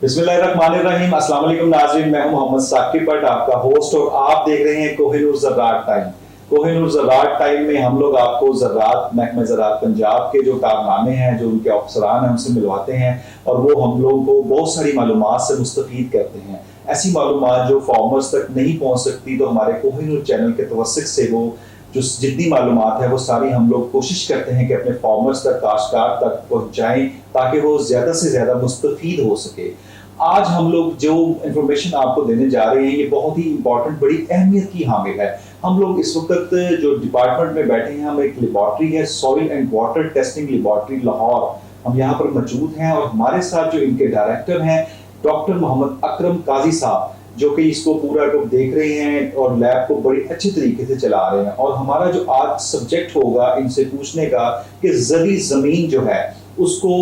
बिस्मिल्लाहिर्रहमानिर्रहीम। अस्सलाम वालेकुम नाज़रीन, मैं हूं मोहम्मद साकिब भट्ट, आपका होस्ट, और आप देख रहे हैं कोहिनूर ज़राअत टाइम। कोहिनूर ज़राअत टाइम में हम लोग आपको ज़राअत महकमा ज़राअत पंजाब के जो कारनामे हैं, जो उनके अफसरान हैं, उनसे मिलवाते हैं और वो हम लोगों को बहुत सारी मालूमात से मुस्तफ़ीद करते हैं। ऐसी मालूमात जो फार्मर्स तक नहीं पहुंच सकती, तो हमारे कोहिनूर चैनल के तवस्सुत से वो जो जितनी मालूमात है वो सारी हम लोग कोशिश करते हैं कि अपने फार्मर्स तक, काश्तकार तक पहुंचाएं, ताकि वो ज़्यादा से ज़्यादा मुस्तफ़ीद हो सके। आज हम लोग जो इंफॉर्मेशन आपको देने जा रहे हैं ये बहुत ही इंपॉर्टेंट, बड़ी अहमियत की हामिल है। हम लोग इस वक्त जो डिपार्टमेंट में बैठे हैं, हम एक लेबॉर्ट्री है, soil and water testing laboratory Lahore, हम यहाँ पर मौजूद हैं और हमारे साथ जो इनके डायरेक्टर हैं डॉक्टर मोहम्मद अकरम काजी साहब, जो कि इसको पूरा को देख रहे हैं और लैब को बड़ी अच्छी तरीके से चला रहे हैं। और हमारा जो आज सब्जेक्ट होगा इनसे पूछने का कि ज़री ज़मीन जो है उसको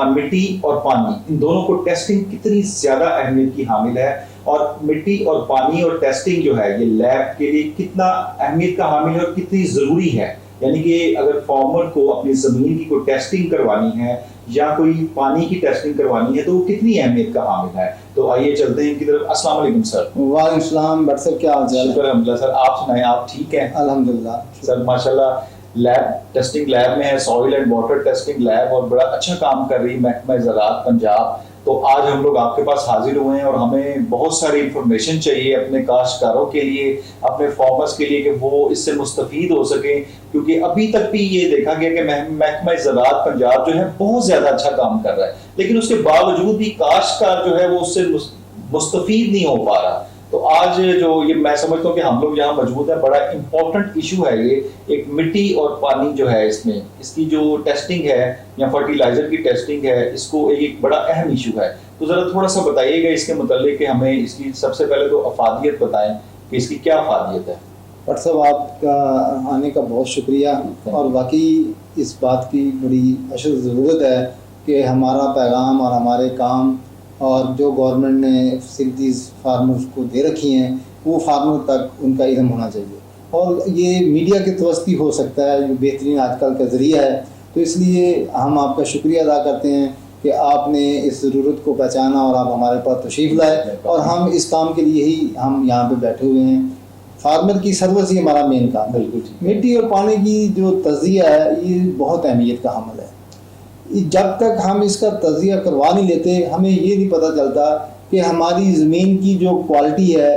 मिट्टी और पानी, इन दोनों को टेस्टिंग कितनी ज्यादा अहमियत की हामिल है, और मिट्टी और पानी और टेस्टिंग जो है ये लैब के लिए कितना अहमियत का हामिल है और कितनी जरूरी है। यानी कि अगर फार्मर को अपनी जमीन की कोई टेस्टिंग करवानी है या कोई पानी की टेस्टिंग करवानी है तो वो कितनी अहमियत का हामिल है। तो आइए चलते हैं इनकी तरफ। अस्सलाम वालेकुम सर। वालेकुम सलाम भट्ट सर, क्या हाल चाल है? अल्हम्दुलिल्लाह सर, आप सुनाएं, आप ठीक हैं? अल्हम्दुलिल्लाह सर माशाल्लाह, लैब टेस्टिंग लैब में है, soil and water testing lab, और बड़ा अच्छा काम कर रही है महकमा ज़राअत पंजाब। तो आज हम लोग आपके पास हाजिर हुए हैं और हमें बहुत सारी इंफॉर्मेशन चाहिए अपने काश्तकारों के लिए, अपने फार्मर्स के लिए, कि वो इससे मुस्तफीद हो सके। क्योंकि अभी तक भी ये देखा गया कि महकमा ज़राअत पंजाब जो है बहुत ज्यादा अच्छा काम कर रहा है, लेकिन उसके बावजूद भी काश्तकार जो है वो उससे मुस्तफीद नहीं हो पा रहा। तो आज जो ये मैं समझता हूँ कि हम लोग यहाँ मौजूद है, बड़ा इंपॉर्टेंट इशू है ये। एक मिट्टी और पानी जो है, इसमें इसकी जो टेस्टिंग है या फर्टिलाइजर की टेस्टिंग है, इसको एक बड़ा अहम इशू है। तो जरा थोड़ा सा बताइएगा इसके मुतालिक कि हमें इसकी सबसे पहले तो अफादियत बताएं कि इसकी क्या अफादियत है। भट्ट साहब, आपका आने का बहुत शुक्रिया, और वाकई इस बात की बड़ी अशद ज़रूरत है कि हमारा पैगाम और हमारे काम और जो गवर्नमेंट ने फैसिलिटीज़ फार्मर्स को दे रखी हैं वो फार्मर तक उनका इल्म होना चाहिए। और ये मीडिया के तवस्ती हो सकता है, जो बेहतरीन आजकल का ज़रिया है। तो इसलिए हम आपका शुक्रिया अदा करते हैं कि आपने इस ज़रूरत को पहचाना और आप हमारे पास तशरीफ़ लाए, और हम इस काम के लिए ही हम यहाँ पे बैठे हुए हैं। फार्मर की सर्विस ही हमारा मेन काम है। मिट्टी और पानी की जो तज़िया है ये बहुत अहमियत का हमल है। जब तक हम इसका तज़िया करवा नहीं लेते, हमें ये नहीं पता चलता कि हमारी ज़मीन की जो क्वालिटी है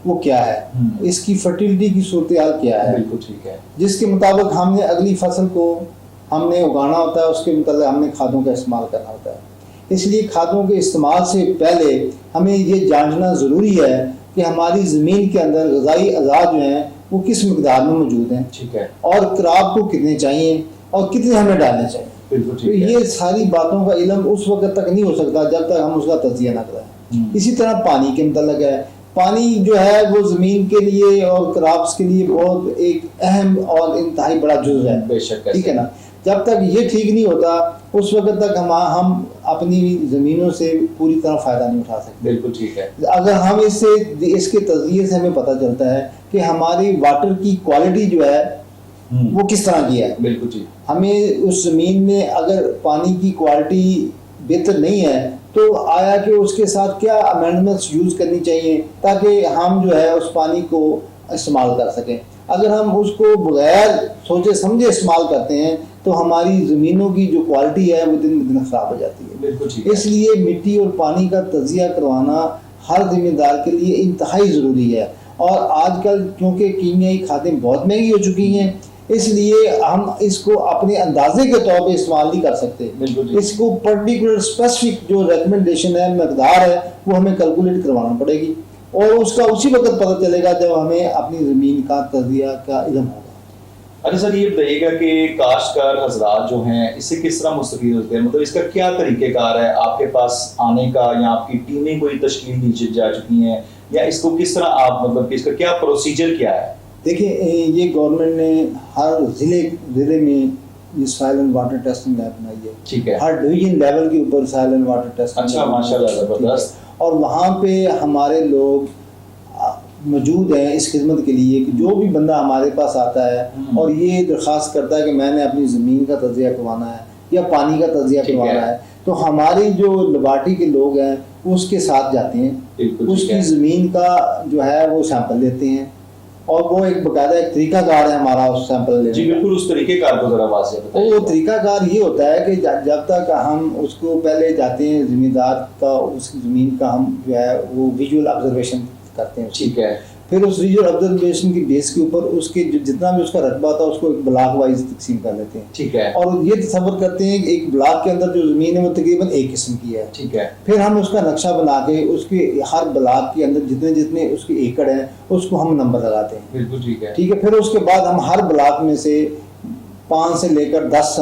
वो क्या है, इसकी फर्टिलिटी की सूरत हाल क्या है। बिल्कुल ठीक है। जिसके मुताबिक हमने अगली फसल को हमने उगाना होता है, उसके मुताबिक हमने खादों का इस्तेमाल करना होता है। इसलिए खादों के इस्तेमाल से पहले हमें ये जानना ज़रूरी है कि हमारी ज़मीन के अंदर ग़िज़ाई अज़ा जो हैं वो किस मकदार में मौजूद हैं, ठीक है, और क्रॉप को कितने चाहिए और कितने हमें डालने चाहिए। तो ये सारी बातों का इल्म उस वक्त तक नहीं हो सकता जब तक हम उसका तज़किया ना करें। इसी तरह पानी के मतलब है, पानी जो है वो ज़मीन के लिए और क्रॉप्स के लिए बहुत एक अहम और इंतहाई बड़ा जुज़ है। बेशक, ठीक है ना। जब तक ये ठीक नहीं होता उस वक्त तक हम अपनी ज़मीनों से पूरी तरह फ़ायदा नहीं उठा सकते। बिल्कुल ठीक है। अगर हम इसके तज़किये से हमें पता चलता है कि हमारी वाटर की क्वालिटी जो है वो किस तरह की है। बिल्कुल ठीक। हमें उस ज़मीन में अगर पानी की क्वालिटी बेहतर नहीं है तो आया कि उसके साथ क्या अमेंडमेंट्स यूज़ करनी चाहिए ताकि हम जो है उस पानी को इस्तेमाल कर सकें। अगर हम उसको बगैर सोचे समझे इस्तेमाल करते हैं तो हमारी ज़मीनों की जो क्वालिटी है वो दिन ब दिन ख़राब हो जाती है। बिल्कुल ठीक है। इसलिए मिट्टी और पानी का तज़किया करवाना हर ज़िम्मेदार के लिए इंतहाई ज़रूरी है। और आजकल क्योंकि कीमियाई खादें बहुत महंगी हो चुकी हैं, इसलिए हम इसको अपने अंदाजे के तौर पे इस्तेमाल नहीं कर सकते। इसको पर्टिकुलर स्पेसिफिक जो रिकमेंडेशन है, मकदार है, वो हमें कैलकुलेट करवाना पड़ेगी, और उसका उसी वक्त पता चलेगा जब हमें अपनी ज़मीन का तज़किया का इल्म होगा। अच्छा सर, ये बताइएगा कि काश्तकार हजरात जो हैं इससे किस तरह मुस्तफीद होते हैं, मतलब इसका क्या तरीक़ेकार है आपके पास आने का, या आपकी टीमें कोई तश्कील दी जा चुकी हैं, या इसको किस तरह आप मतलब कि इसका क्या प्रोसीजर क्या है? देखिए, ये गवर्नमेंट ने हर ज़िले में ये soil and water testing lab बनाई है। ठीक है। हर डिवीजन लेवल के ऊपर सॉइल एंड वाटर टेस्टिंग। अच्छा, माशाल्लाह, ज़बरदस्त। और वहाँ पे हमारे लोग मौजूद हैं इस खिदमत के लिए कि जो भी बंदा हमारे पास आता है और ये दरख्वास्त करता है कि मैंने अपनी ज़मीन का तज़किया करवाना है या पानी का तज़किया करवाना है, तो हमारी जो लेबॉरेटरी के लोग हैं वो उसके साथ जाते हैं, बिल्कुल ठीक उसकी है। ज़मीन का जो है वो सैंपल लेते हैं और वो एक बकायदा एक तरीकाकार है हमारा उस सैंपल लेने जी का। बिल्कुल, उस तरीकेकार को जरा वाज़ेह वो बताइए। तरीकाकार ये होता है कि जब तक हम उसको पहले जाते हैं ज़मींदार का, उस ज़मीन का हम जो है वो विजुअल ऑब्जर्वेशन करते हैं उसकी। ठीक है। फिर उस विजुअल ऑब्जर्वेशन की बेस के ऊपर उसके जितना भी उसका रकबा होता है उसको एक ब्लॉक वाइज तकसीम कर लेते हैं। ठीक है। और ये तसव्वुर करते हैं कि एक ब्लॉक के अंदर जो ज़मीन है वो तकरीबन एक किस्म की है। ठीक है। फिर हम उसका नक्शा बना के उसके हर ब्लॉक के अंदर जितने जितने उसके एकड़ हैं उसको हम नंबर लगाते हैं। बिल्कुल ठीक है। ठीक है। फिर उसके बाद हम हर ब्लॉक में से 5 से लेकर 10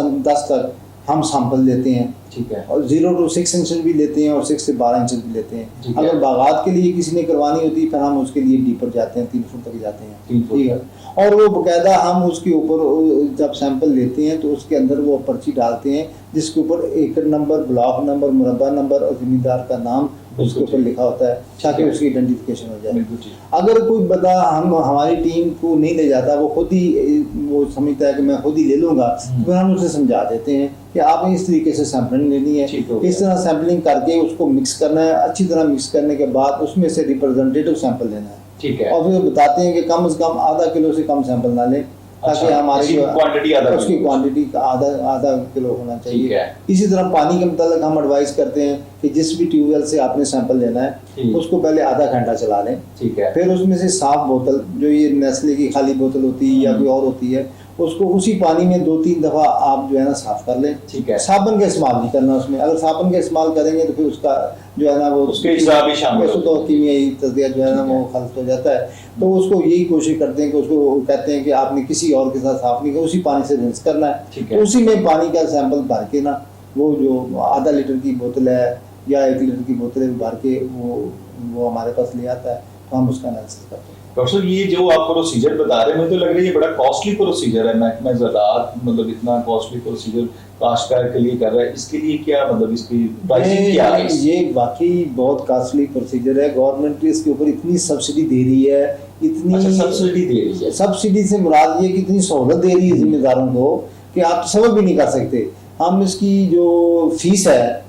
तक हम सैंपल लेते हैं ठीक है। और 0 to 6 इंच भी लेते हैं और 6 से 12 इंच भी लेते हैं। ठीक है। अगर बागात के लिए किसी ने करवानी होती है फिर हम उसके लिए डीपर जाते हैं, 3 फुट तक जाते हैं। 3 फुट। ठीक है। और वो बकायदा हम उसके ऊपर जब सैंपल लेते हैं तो उसके अंदर वो पर्ची डालते हैं जिसके ऊपर एकड़ नंबर, ब्लॉक नंबर, मुरब्बा नंबर और ज़मींदार का नाम उसके ऊपर लिखा होता है ताकि उसकी आइडेंटिफिकेशन हो जाए। बिल्कुल ठीक। अगर कोई बंदा हमारी टीम को नहीं ले जाता, वो खुद ही वो समझता है कि मैं खुद ही ले लूँगा, तो फिर हम उसे समझा देते हैं कि आपने इस तरीके से सैंपलिंग लेनी है, ठीक हो गया। इस तरह सैंपलिंग करके उसको मिक्स करना है, अच्छी तरह मिक्स करने के बाद उसमें से रिप्रेजेंटेटिव सैंपल लेना है। ठीक है। और फिर बताते हैं कि कम से कम आधा किलो से कम सैंपल ना लें ताकि अच्छा, हमारी इसकी जो क्वांटिटी आधा उसकी किलो। क्वांटिटी आधा किलो होना ठीक चाहिए। है। इसी तरह पानी के मतलब हम एडवाइस करते हैं कि जिस भी ट्यूबवेल से आपने सैंपल लेना है ठीक। उसको पहले आधा घंटा चला लें। ठीक है। फिर उसमें से साफ बोतल, जो ये नेस्ले की खाली बोतल होती है या कोई और होती है, उसको उसी पानी में 2-3 दफ़ा आप जो है ना साफ कर लें। ठीक है। साबुन का इस्तेमाल नहीं करना उसमें, अगर साबुन का इस्तेमाल करेंगे तो फिर उसका जो है ना वो उसके हिसाब भी शामिल उसको तो कीमियाई तज़किया जो है ना वो खल्त हो जाता है। तो उसको यही कोशिश करते हैं कि उसको कहते हैं कि आपने किसी और के साथ साफ नहीं किया, उसी पानी से रिंस करना है। ठीक है। तो उसी में पानी का सैंपल भर के ना वो जो आधा लीटर की बोतल है या 1 लीटर की बोतल है भर के वो हमारे पास ले आता है तो हम उसका एनालिसिस करते हैं। डॉक्टर साहब, ये जो आप प्रोसीजर बता रहे हैं मुझे तो लग रहा है ये बड़ा कॉस्टली प्रोसीजर है। महकमा ज़राअत मतलब इतना कॉस्टली प्रोसीजर काश्तकार के लिए कर रहा है, इसके लिए क्या मतलब इसकी प्राइसिंग क्या है? ये वाकई बहुत कॉस्टली प्रोसीजर है। गवर्नमेंट इसके ऊपर इतनी सब्सिडी दे रही है, इतनी अच्छा, सब्सिडी दे रही है। सब्सिडी से मुराद ये कि इतनी सहूलत दे रही है जिम्मेदारों को कि आप तसव्वुर भी नहीं कर सकते। हम इसकी जो फीस है,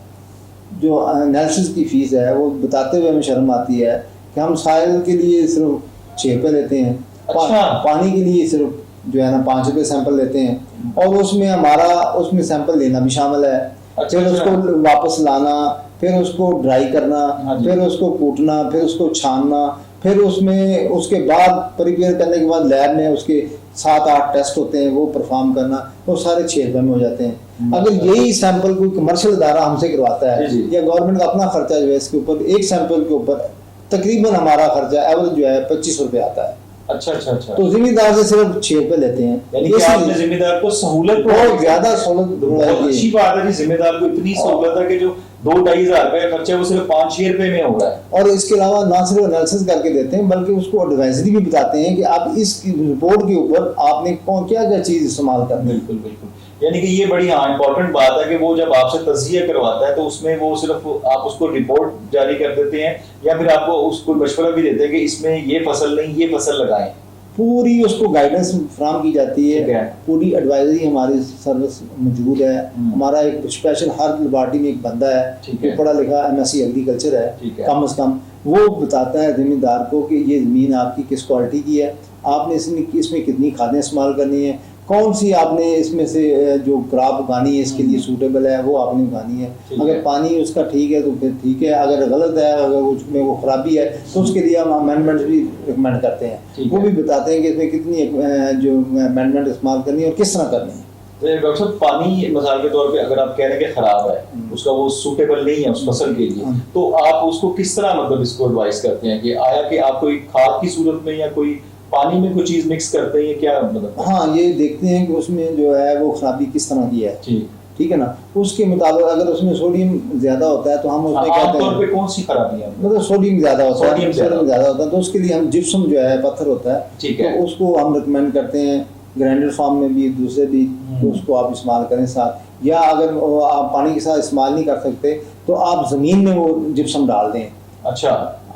जो एनालिसिस की फीस है, वो बताते हुए हमें शर्म आती है कि हम साइल के लिए सिर्फ 6 रुपये लेते हैं। अच्छा। पानी के लिए सिर्फ जो है ना 5 रुपये सैंपल लेते हैं और उसमें हमारा उसमें सैंपल लेना भी शामिल है। अच्छा, फिर अच्छा। उसको वापस लाना, फिर उसको ड्राई करना, हाँ जी। फिर उसको कूटना, फिर उसको छानना, फिर उसमें उसके बाद प्रिपेयर करने के बाद लैब में उसके 7-8 टेस्ट होते हैं वो परफॉर्म करना, वो सारे 6 रुपये में हो जाते हैं। अगर यही सैंपल कोई कमर्शियल इदारा हमसे करवाता है जी, जी। या गवर्नमेंट का अपना खर्चा जो है इसके ऊपर, एक सैंपल के ऊपर तकरीबन हमारा खर्चा एवरेज जो है 25 रुपये आता है। अच्छा अच्छा अच्छा। तो जिम्मेदार से सिर्फ 6 रुपये लेते हैं। यानी कि आपने जिम्मेदार को सहूलत बहुत ज्यादा सहूलत बहुत अच्छी बात है जी। जिम्मेदार को इतनी सहूलत है कि जो 2-2.5 हज़ार रुपए का खर्चा है वो सिर्फ 5-6 रुपए में हो रहा है। और इसके अलावा ना सिर्फ एनालिसिस करके देते हैं बल्कि उसको एडवाइजरी भी बताते हैं कि आप इस रिपोर्ट के ऊपर आपने कौन क्या क्या चीज़ इस्तेमाल करनी है। बिल्कुल बिल्कुल। यानी कि ये बड़ी इंपॉर्टेंट बात है कि वो जब आपसे तज़किया करवाता है तो उसमें वो सिर्फ आप उसको रिपोर्ट जारी कर देते हैं या फिर आपको उसको मशवरा भी देते हैं कि इसमें ये फसल नहीं ये फसल लगाएं। पूरी उसको गाइडेंस फ्राहम की जाती ठीक है। है, पूरी एडवाइजरी हमारी सर्विस मौजूद है। हमारा एक स्पेशल हर लेबॉरेटरी में एक बंदा है ठीक जो है। पढ़ा लिखा MSc एग्रीकल्चर है, ठीक है। कम से कम वो बताता है जिम्मेदार को कि ये ज़मीन आपकी किस क्वालिटी की है, आपने इसमें कितनी खादें इस्तेमाल करनी है, कौन सी आपने इसमें से जो क्रॉप उगानी है इसके लिए सूटेबल है वो आपने उगानी है। ठीक अगर है। पानी उसका ठीक है तो फिर ठीक है, अगर गलत है, अगर उसमें वो खराबी है तो उसके लिए हम अमेंडमेंट भी रिकमेंड करते हैं। ठीक वो है। भी बताते हैं कि इसमें कितनी जो अमेंडमेंट इस्तेमाल करनी है और किस तरह करनी है। तो डॉक्टर साहब, पानी मिसाल के तौर पे अगर आप कह रहे हैं कि खराब है, उसका वो सूटेबल नहीं है उस फसल के लिए, तो आप उसको किस तरह मतलब इसको एडवाइस करते हैं कि आया कि आप कोई खाद की सूरत में या कोई पानी में कोई चीज मिक्स करते हैं क्या मतलब? हाँ, ये देखते हैं कि उसमें जो है वो खराबी किस तरह की है। ठीक है ना, उसके मुताबिक अगर उसमें सोडियम ज्यादा होता है तो हम उसमें कहते आमतौर पे हैं कौन सी खराबी है? मतलब सोडियम ज्यादा होता है, सोडियम सोडियम ज्यादा होता है तो उसके लिए हम जिप्सम जो है पत्थर होता है, ठीक है। तो उसको हम रिकमेंड करते हैं ग्राइंडर फॉर्म में भी, दूसरे भी, तो उसको आप इस्तेमाल करें साथ। या अगर आप पानी के साथ इस्तेमाल नहीं कर सकते तो आप ज़मीन में वो जिप्सम डाल दें। अच्छा।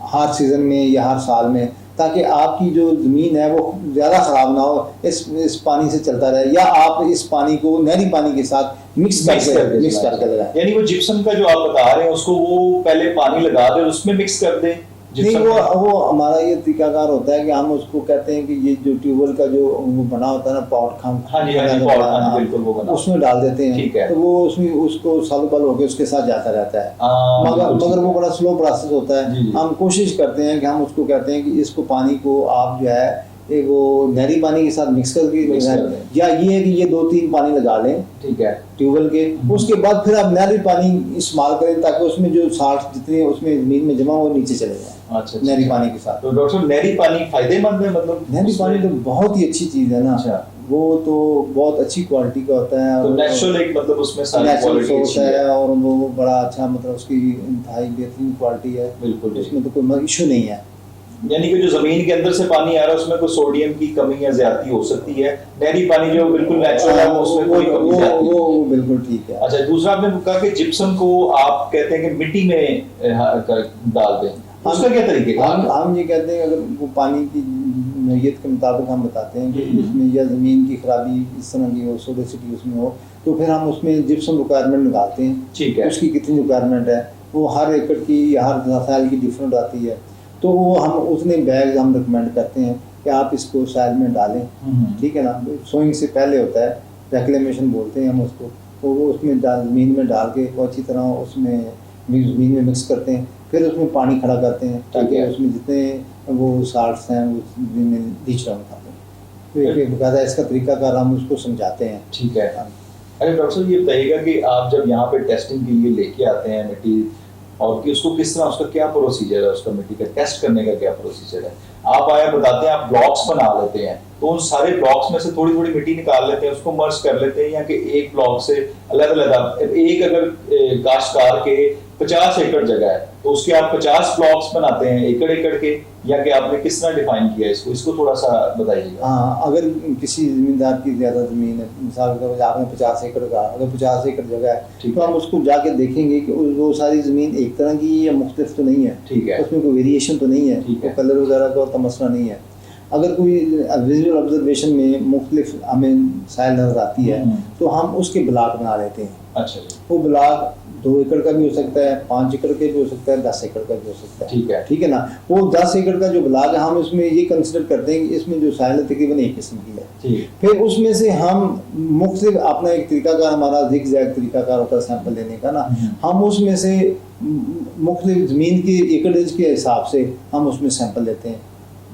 हर सीज़न में या हर साल में ताकि आपकी जो ज़मीन है वो ज़्यादा ख़राब ना हो, इस पानी से चलता रहे, या आप इस पानी को नहरी पानी के साथ मिक्स करके लगाएं। यानी वो जिप्सम का जो आप बता रहे हैं उसको वो पहले पानी लगा दें उसमें मिक्स कर दें? नहीं, वो हमारा ये तरीकाकार होता है कि हम उसको कहते हैं कि ये जो ट्यूबवेल का जो वो बना होता है ना, पॉट खान, बिल्कुल वो बना, उसमें डाल देते हैं। ठीक है। तो वो उसमें उसको सॉल्युबल होकर उसके साथ जाता रहता है, मगर वो बड़ा स्लो प्रोसेस होता है। हम कोशिश करते हैं कि हम उसको कहते हैं कि इसको पानी को आप जो है एक वो नहरी पानी के साथ मिक्स करके, या ये है कि ये 2-3 पानी लगा लें, ठीक है, ट्यूबवेल के, उसके बाद फिर आप नहरी पानी इस्तेमाल करें ताकि उसमें जो साल्ट जितने उसमें ज़मीन में जमा वो नीचे चले जाए। अच्छा, नहरी पानी के साथ। तो डॉक्टर साहब नहरी पानी फायदेमंद है? मतलब नहरी पानी तो बहुत ही अच्छी चीज़ है ना। अच्छा। वो तो बहुत अच्छी क्वालिटी का होता है, तो नेचुरल एक मतलब उसमें सारी क्वालिटी होता है, और वो बड़ा अच्छा मतलब उसकी इंतहाई बेहतरीन क्वालिटी है, बिल्कुल, उसमें तो कोई इशू नहीं है। यानी कि जो जमीन के अंदर से पानी आ रहा है उसमें कोई सोडियम की कमी या ज्यादती हो सकती है, नहरी पानी जो बिल्कुल नेचुरल है उसमें कोई कमी ज्यादती वो बिल्कुल ठीक है। अच्छा, दूसरा आपने कहा कि जिप्सम को आप कहते हैं कि मिट्टी में डाल दें, उसका क्या तरीका? हम ये कहते हैं अगर वो पानी की नोयत के मुताबिक हम बताते हैं कि इसमें या ज़मीन की खराबी इस तरह की हो, सोडिसिटी उसमें हो, तो फिर हम उसमें जिप्सम रिक्वायरमेंट निकालते हैं। ठीक है। उसकी कितनी रिक्वायरमेंट है, वो हर एकड़ की या हर साल की डिफरेंट आती है, तो वो हम उतने बैग हम रिकमेंड करते हैं कि आप इसको साइल में डालें, ठीक है ना। सोइंग से पहले होता है, रेक्लेमेशन बोलते हैं हम उसको, तो वो उसमें ज़मीन में डाल के अच्छी तरह उसमें ज़मीन में मिक्स करते हैं, फिर उसमें पानी खड़ा करते हैं ताकि उसमें जितने वो साल्ट्स हैं वो ज़मीन में नीचे उठाते हैं। तो एक बकायदा इसका तरीकाकार हम उसको समझाते हैं। ठीक है। अरे डॉक्टर साहब ये बताइएगा कि आप जब यहाँ पे टेस्टिंग के लिए लेके आते हैं मिट्टी, और कि उसको किस तरह, उसका क्या प्रोसीजर है, उसका मिट्टी का टेस्ट करने का क्या प्रोसीजर है? आप आया बताते हैं आप ब्लॉक्स बना लेते हैं, तो उन सारे ब्लॉक्स में से थोड़ी थोड़ी मिट्टी निकाल लेते हैं, उसको मर्ज कर लेते हैं, या कि एक ब्लॉक से अलग अलग, एक अगर काश्तकार के 50 एकड़ जगह है तो उसके आप 50 ब्लॉक्स बनाते हैं एकड़ एकड़ के, या कि आपने किस तरह डिफाइन किया इसको थोड़ा सा बताइएगा। हाँ, अगर किसी जमींदार की ज्यादा जमीन है, मिसाल के तौर पर आपने 50 एकड़ का, अगर 50 एकड़ जगह है तो हम उसको जाके देखेंगे कि वो सारी जमीन एक तरह की या मुख्तलिफ तो नहीं है, ठीक है, उसमें कोई वेरिएशन तो नहीं है, तो कलर वगैरह का तो मसला नहीं है। अगर कोई विजुअल ऑब्जर्वेशन में मुख्तलिफ हमें साइल नजर आती है तो हम उसके ब्लॉक बना लेते हैं। अच्छा, वो ब्लॉक 2 एकड़ का भी हो सकता है, 5 एकड़ का भी हो सकता है, 10 एकड़ का भी हो सकता है, ठीक है ना। वो 10 एकड़ का जो ब्लॉक है हम इसमें ये कंसिडर करते हैं कि इसमें जो साइल है तकरीबन एक किस्म की है, फिर उसमें से हम मुख्तलिफ अपना एक तरीकाकार हमारा ज़िग-ज़ैग तरीकाकार होता है सैंपल लेने का ना, हम उसमें से मुख्तलिफ ज़मीन के एकड़ेज के हिसाब से हम उसमें सैंपल लेते हैं,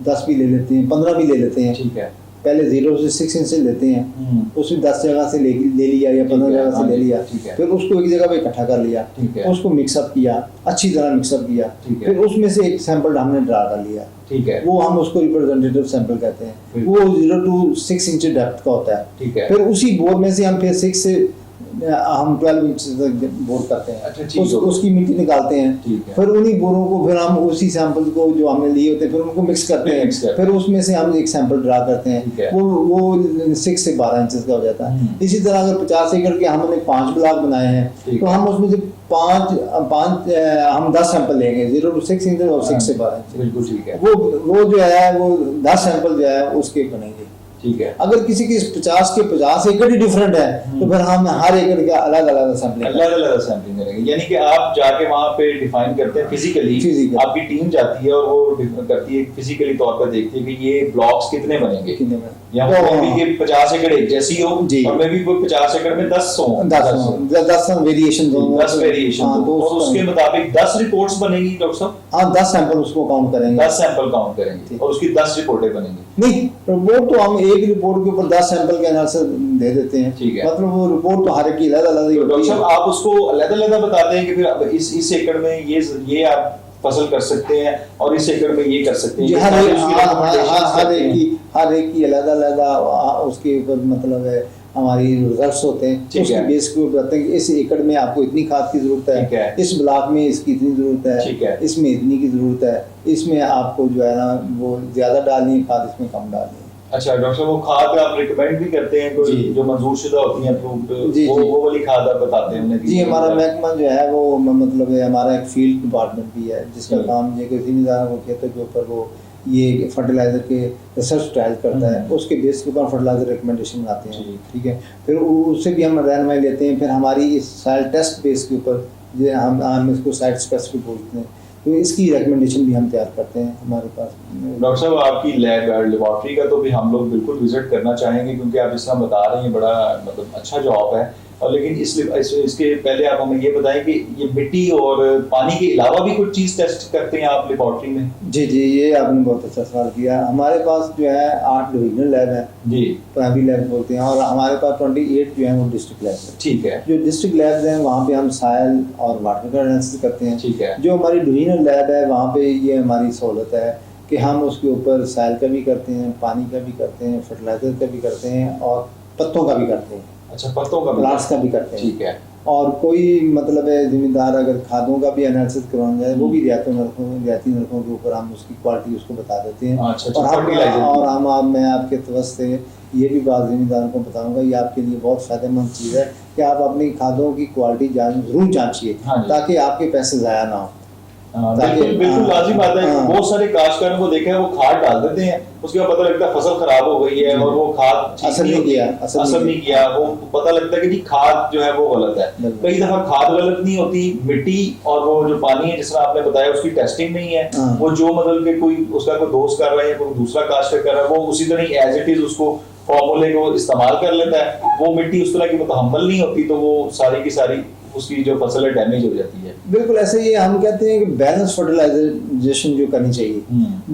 10 भी ले लेते हैं, 15 भी ले लेते हैं, ठीक है। पहले 0 से 6 इंच से लेते हैं, उसमें 10 जगह से ले लिया या 15 जगह से ले लिया, फिर उसको एक जगह पे इकट्ठा कर लिया, उसको मिक्सअप किया, अच्छी तरह मिक्सअप किया, फिर उसमें से एक सैंपल हमने ड्रा कर लिया, ठीक है, वो हम उसको रिप्रेजेंटेटिव सैंपल कहते हैं, वो 0 to 6 इंच डेप्थ का होता है, ठीक है। फिर उसी बोर में से हम फिर 6 से हम 12 इंच तक बोर करते हैं। अच्छा, उसकी मिट्टी निकालते हैं, फिर उन्हीं बोरों को फिर हम उसी सैंपल को जो हमने लिए होते हैं फिर उनको मिक्स करते हैं, फिर उसमें से हम एक सैंपल ड्रा करते हैं, वो 6 से 12 इंच का हो जाता है। इसी तरह अगर 50 एकड़ के हमने 5 ब्लॉक बनाए हैं तो हम उसमें से हम 10 सैंपल लेंगे, 0 to 6 इंच और 6 से 12 इंच, बिल्कुल ठीक है। वो जो है वो 10 सैंपल जो है उसके बनेंगे, ठीक है। अगर किसी की 50 के 50 एकड़ ही डिफरेंट है तो फिर हम हर एकड़ का अलग अलग सैंपलिंग करेंगे। यानी कि आप जाके वहाँ पे डिफाइन करते हैं फिजिकली, आपकी टीम जाती है और वो करती है फिजिकली तौर पर देखती है कि ये ब्लॉक्स कितने बनेंगे, या ये 50 एकड़ एक जैसी हो और मे भी 50 एकड़ में 10 वेरिएशन, 10 वेरिएशन, और उसके मुताबिक 10 रिपोर्ट्स बनेगी डॉक्टर साहब। हाँ, 10 सैंपल उसको काउंट करेंगे, 10 सैंपल काउंट करेंगे और उसकी 10 रिपोर्टें बनेंगी। नहीं, रिपोर्ट तो हम एक रिपोर्ट के ऊपर 10 सैंपल के एनालिसिस दे देते हैं, ठीक है। मतलब वो रिपोर्ट तो हर एक की अलग-अलग ही होती है। आप उसको अलग-अलग बताते हैं कि फिर इस एकड़ में ये आप फसल कर सकते हैं और इस एकड़ में ये कर सकते हैं। हर एक की अलग-अलग उसके ऊपर मतलब है हमारी रिजल्ट्स होते हैं, उसके बेस के ऊपर बताते हैं कि इस एकड़ में आपको इतनी खाद की जरूरत है, इस ब्लॉक में इसकी इतनी जरूरत है, इसमें इतनी की जरूरत है, इसमें आपको जो है ना वो ज्यादा डालनी है खाद, इसमें कम डालनी है। अच्छा डॉक्टर, वो खाद आप रिकमेंड भी करते हैं कोई जो मंजूर शुदा होती है अप्रूव्ड, वो वाली खाद आप बताते हैं उन्हें? जी, हमारा महकमा जो है वो मतलब है हमारा एक फील्ड डिपार्टमेंट भी है जिसका काम ये कोई जिम्मेदार वो खेतों के ऊपर वो ये फर्टिलाइज़र के रिसर्च ट्रायल करता है, उसके बेस के ऊपर फर्टिलाइज़र रिकमेंडेशन बनाते हैं, जी। ठीक है। फिर उससे भी हम रहनुमाई लेते हैं। फिर हमारी इस साइल टेस्ट बेस के ऊपर जो हम इसको साइट स्पेसिफिक बोलते हैं, तो इसकी रिकमेंडेशन भी हम तैयार करते हैं हमारे पास। डॉक्टर साहब आपकी लेबॉर्ट्री का तो भी हम लोग बिल्कुल विजिट करना चाहेंगे, क्योंकि आप जिस तरह बता रहे हैं बड़ा मतलब अच्छा जॉब है। और लेकिन इसके पहले आप हमें ये बताएं कि ये मिट्टी और पानी के अलावा भी कुछ चीज़ टेस्ट करते हैं आप लेबॉर्ट्री में? जी, ये आपने बहुत अच्छा सवाल किया। हमारे पास जो है 8 डिविजनल लैब है जी, प्राइमरी लैब बोलते हैं, और हमारे पास 28 जो है वो डिस्ट्रिक्ट लैब है। ठीक है, जो डिस्ट्रिक्ट लैब्स हैं वहाँ पे हम साइल और वाटर का एनालिसिस करते हैं। ठीक है, जो हमारी डिविजनल लैब है वहाँ पे ये हमारी सहूलत है कि हम उसके ऊपर साइल का भी करते हैं, पानी का भी करते हैं, फर्टिलाइजर का भी करते हैं, और पत्तों का भी करते हैं, अच्छा पत्तों का प्लांट्स का भी करते हैं, ठीक है। और कोई मतलब है जिम्मेदार अगर खादों का भी एनालिसिस करवाना जाए वो भी रियायती नरखों के ऊपर हम उसकी क्वालिटी उसको बता देते हैं। अच्छा, और मैं आपके तवस से ये भी बात जिम्मेदारों को बताऊंगा, ये आपके लिए बहुत फ़ायदेमंद चीज़ है कि आप अपनी खादों की क्वालिटी ज़रूर जांचिए, ताकि आपके पैसे ज़ाया ना हो। बिल्कुल लाजिम बात है। बहुत सारे काश्तकारों को देखा है वो खाद डाल देते हैं, उसके बाद पता लगता है फसल खराब हो गई है और वो खाद असर नहीं किया, वो पता लगता है कि जी खाद जो है वो गलत है। कई दफा खाद गलत नहीं होती, मिट्टी और वो जो पानी है जिस तरह आपने बताया उसकी टेस्टिंग नहीं है। वो जो मतलब कि कोई उसका कोई दोस्त कर रहा है या कोई दूसरा काश्तकार कर रहा है, वो उसी तरह एज इट इज उसको फॉर्मूले को इस्तेमाल कर लेता है। वो मिट्टी उस तरह की मुतहम्मल नहीं होती, तो वो सारी की सारी उसकी जो फसल है डैमेज हो जाती है। बिल्कुल ऐसे ही हम कहते हैं कि बैलेंस फर्टिलाइजेशन जो करनी चाहिए।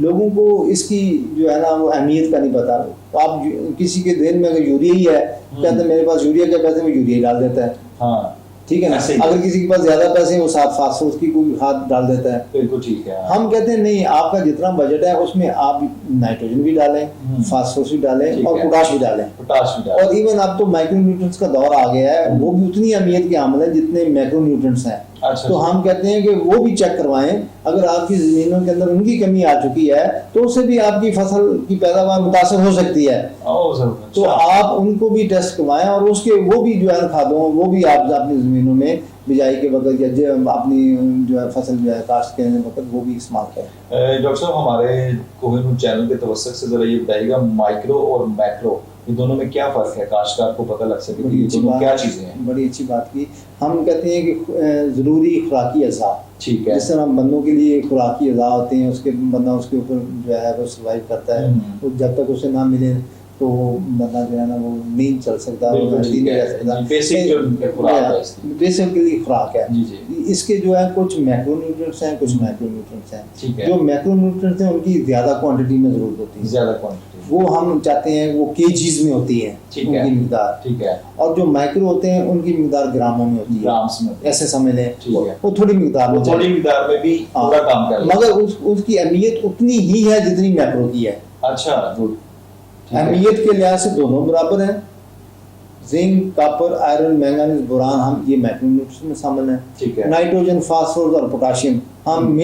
लोगों को इसकी जो है ना वो अहमियत का नहीं पता। आप किसी के दिन में अगर यूरिया ही है, कहते हैं मेरे पास यूरिया के पैसे में यूरिया डाल देता है, हाँ ठीक है ना। अगर किसी के पास ज्यादा पैसे हैं वो साथ फास्फोरस की कोई खाद डाल देता है, बिल्कुल ठीक है। हम कहते हैं नहीं, आपका जितना बजट है उसमें आप नाइट्रोजन भी डालें, फास्फोरस भी डालें और पोटाश भी डालें। और इवन अब तो माइक्रो न्यूट्रिएंट्स का दौर आ गया है, वो भी उतनी अहमियत के हामिल है जितने मैक्रो न्यूट्रिएंट्स हैं। तो हम कहते हैं कि वो भी चेक करवाएं। अगर आपकी जमीनों के अंदर उनकी कमी आ चुकी है तो उससे भी आपकी फसल की पैदावार मुतासर हो सकती है। तो आप उनको भी टेस्ट करवाएं, और उसके वो भी जो है खादों वो भी आप अपनी जमीनों में बिजाई के वक्त या अपनी जो है फसल जो है काश्त करने के वक्त वो भी इस्तेमाल करें। डॉक्टर साहब हमारे कोहिनूर चैनल के तवस्सुत से जरा ये बताइएगा, माइक्रो और मैक्रो ये दोनों में क्या फर्क है, काश्तकार को पता लग सके कि ये दोनों क्या चीजें हैं? बड़ी अच्छी बात की। हम कहते हैं कि ज़रूरी खुराकी अज़ा, ठीक है, जिस तरह बंदों के लिए खुराकी अज़ा होते हैं, उसके बंदा उसके ऊपर जो है वो सर्वाइव करता है, तो जब तक उसे ना मिले तो बंदा जो है ना वो नहीं चल सकता, बेसिकली खुराक है। इसके जो है कुछ मैक्रो न्यूट्रिएंट्स हैं, कुछ माइक्रो न्यूट्रिएंट्स हैं। जो मैक्रो न्यूट्रिएंट्स हैं उनकी ज्यादा क्वांटिटी में जरूरत होती है, ज्यादा क्वांटिटी वो हम चाहते हैं वो केजीज में होती है उनकी मिकदार, ठीक है। और जो माइक्रो होते हैं उनकी मिकदार ग्रामों में होती है, ग्राम्स में, ऐसे समझ लें। वो थोड़ी मिकदार में भी पूरा काम कर, मगर उसकी अहमियत उतनी ही है जितनी मैक्रो की है। अच्छा, अहमियत के लिहाज से दोनों बराबर हैं। Zinc, copper, iron, manganese, boron हम ये मैक्रोन्यूट्रिएंट्स में शामिल हैं, ठीक है। नाइट्रोजन, फास्फोरस और पोटाशियम हम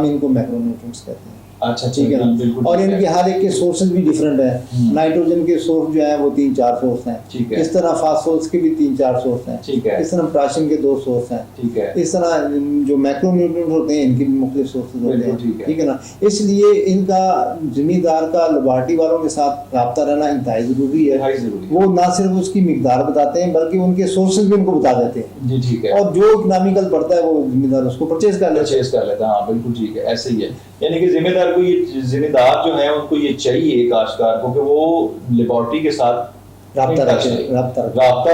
इनको मैक्रोन्यूट्रिएंट्स कहते हैं। अच्छा, ठीक है ना। और इनके हर एक के सोर्सेज भी डिफरेंट है। नाइट्रोजन के सोर्स जो है वो 3-4 सोर्स हैं, ठीक है। इस तरह फास्फोरस के भी 3-4 सोर्स हैं, ठीक है। इस तरह पोटाशियम के 2 सोर्स हैं, ठीक है। इस तरह जो मैक्रोन्यूट्रिएंट्स होते हैं इनके भी मुख्तलिफ सोर्सेज होते हैं, ठीक है ना। इसलिए इनका जिम्मेदार का लेबॉर्ट्री वालों के साथ रब्ता रहना इंतहाई जरूरी है। वो ना सिर्फ उसकी मिकदार बताते हैं बल्कि उनके सोर्सेज भी उनको बता देते हैं, जी, ठीक है। और जो इकोनॉमिकल पड़ता है वो जिम्मेदार उसको परचेज कर लेता है। हाँ बिल्कुल ठीक है, ऐसे ही है। यानी कि जिम्मेदार जो है उनको ये चाहिए काश्तकार को कि वो लेबॉर्ट्री के साथ राब्ता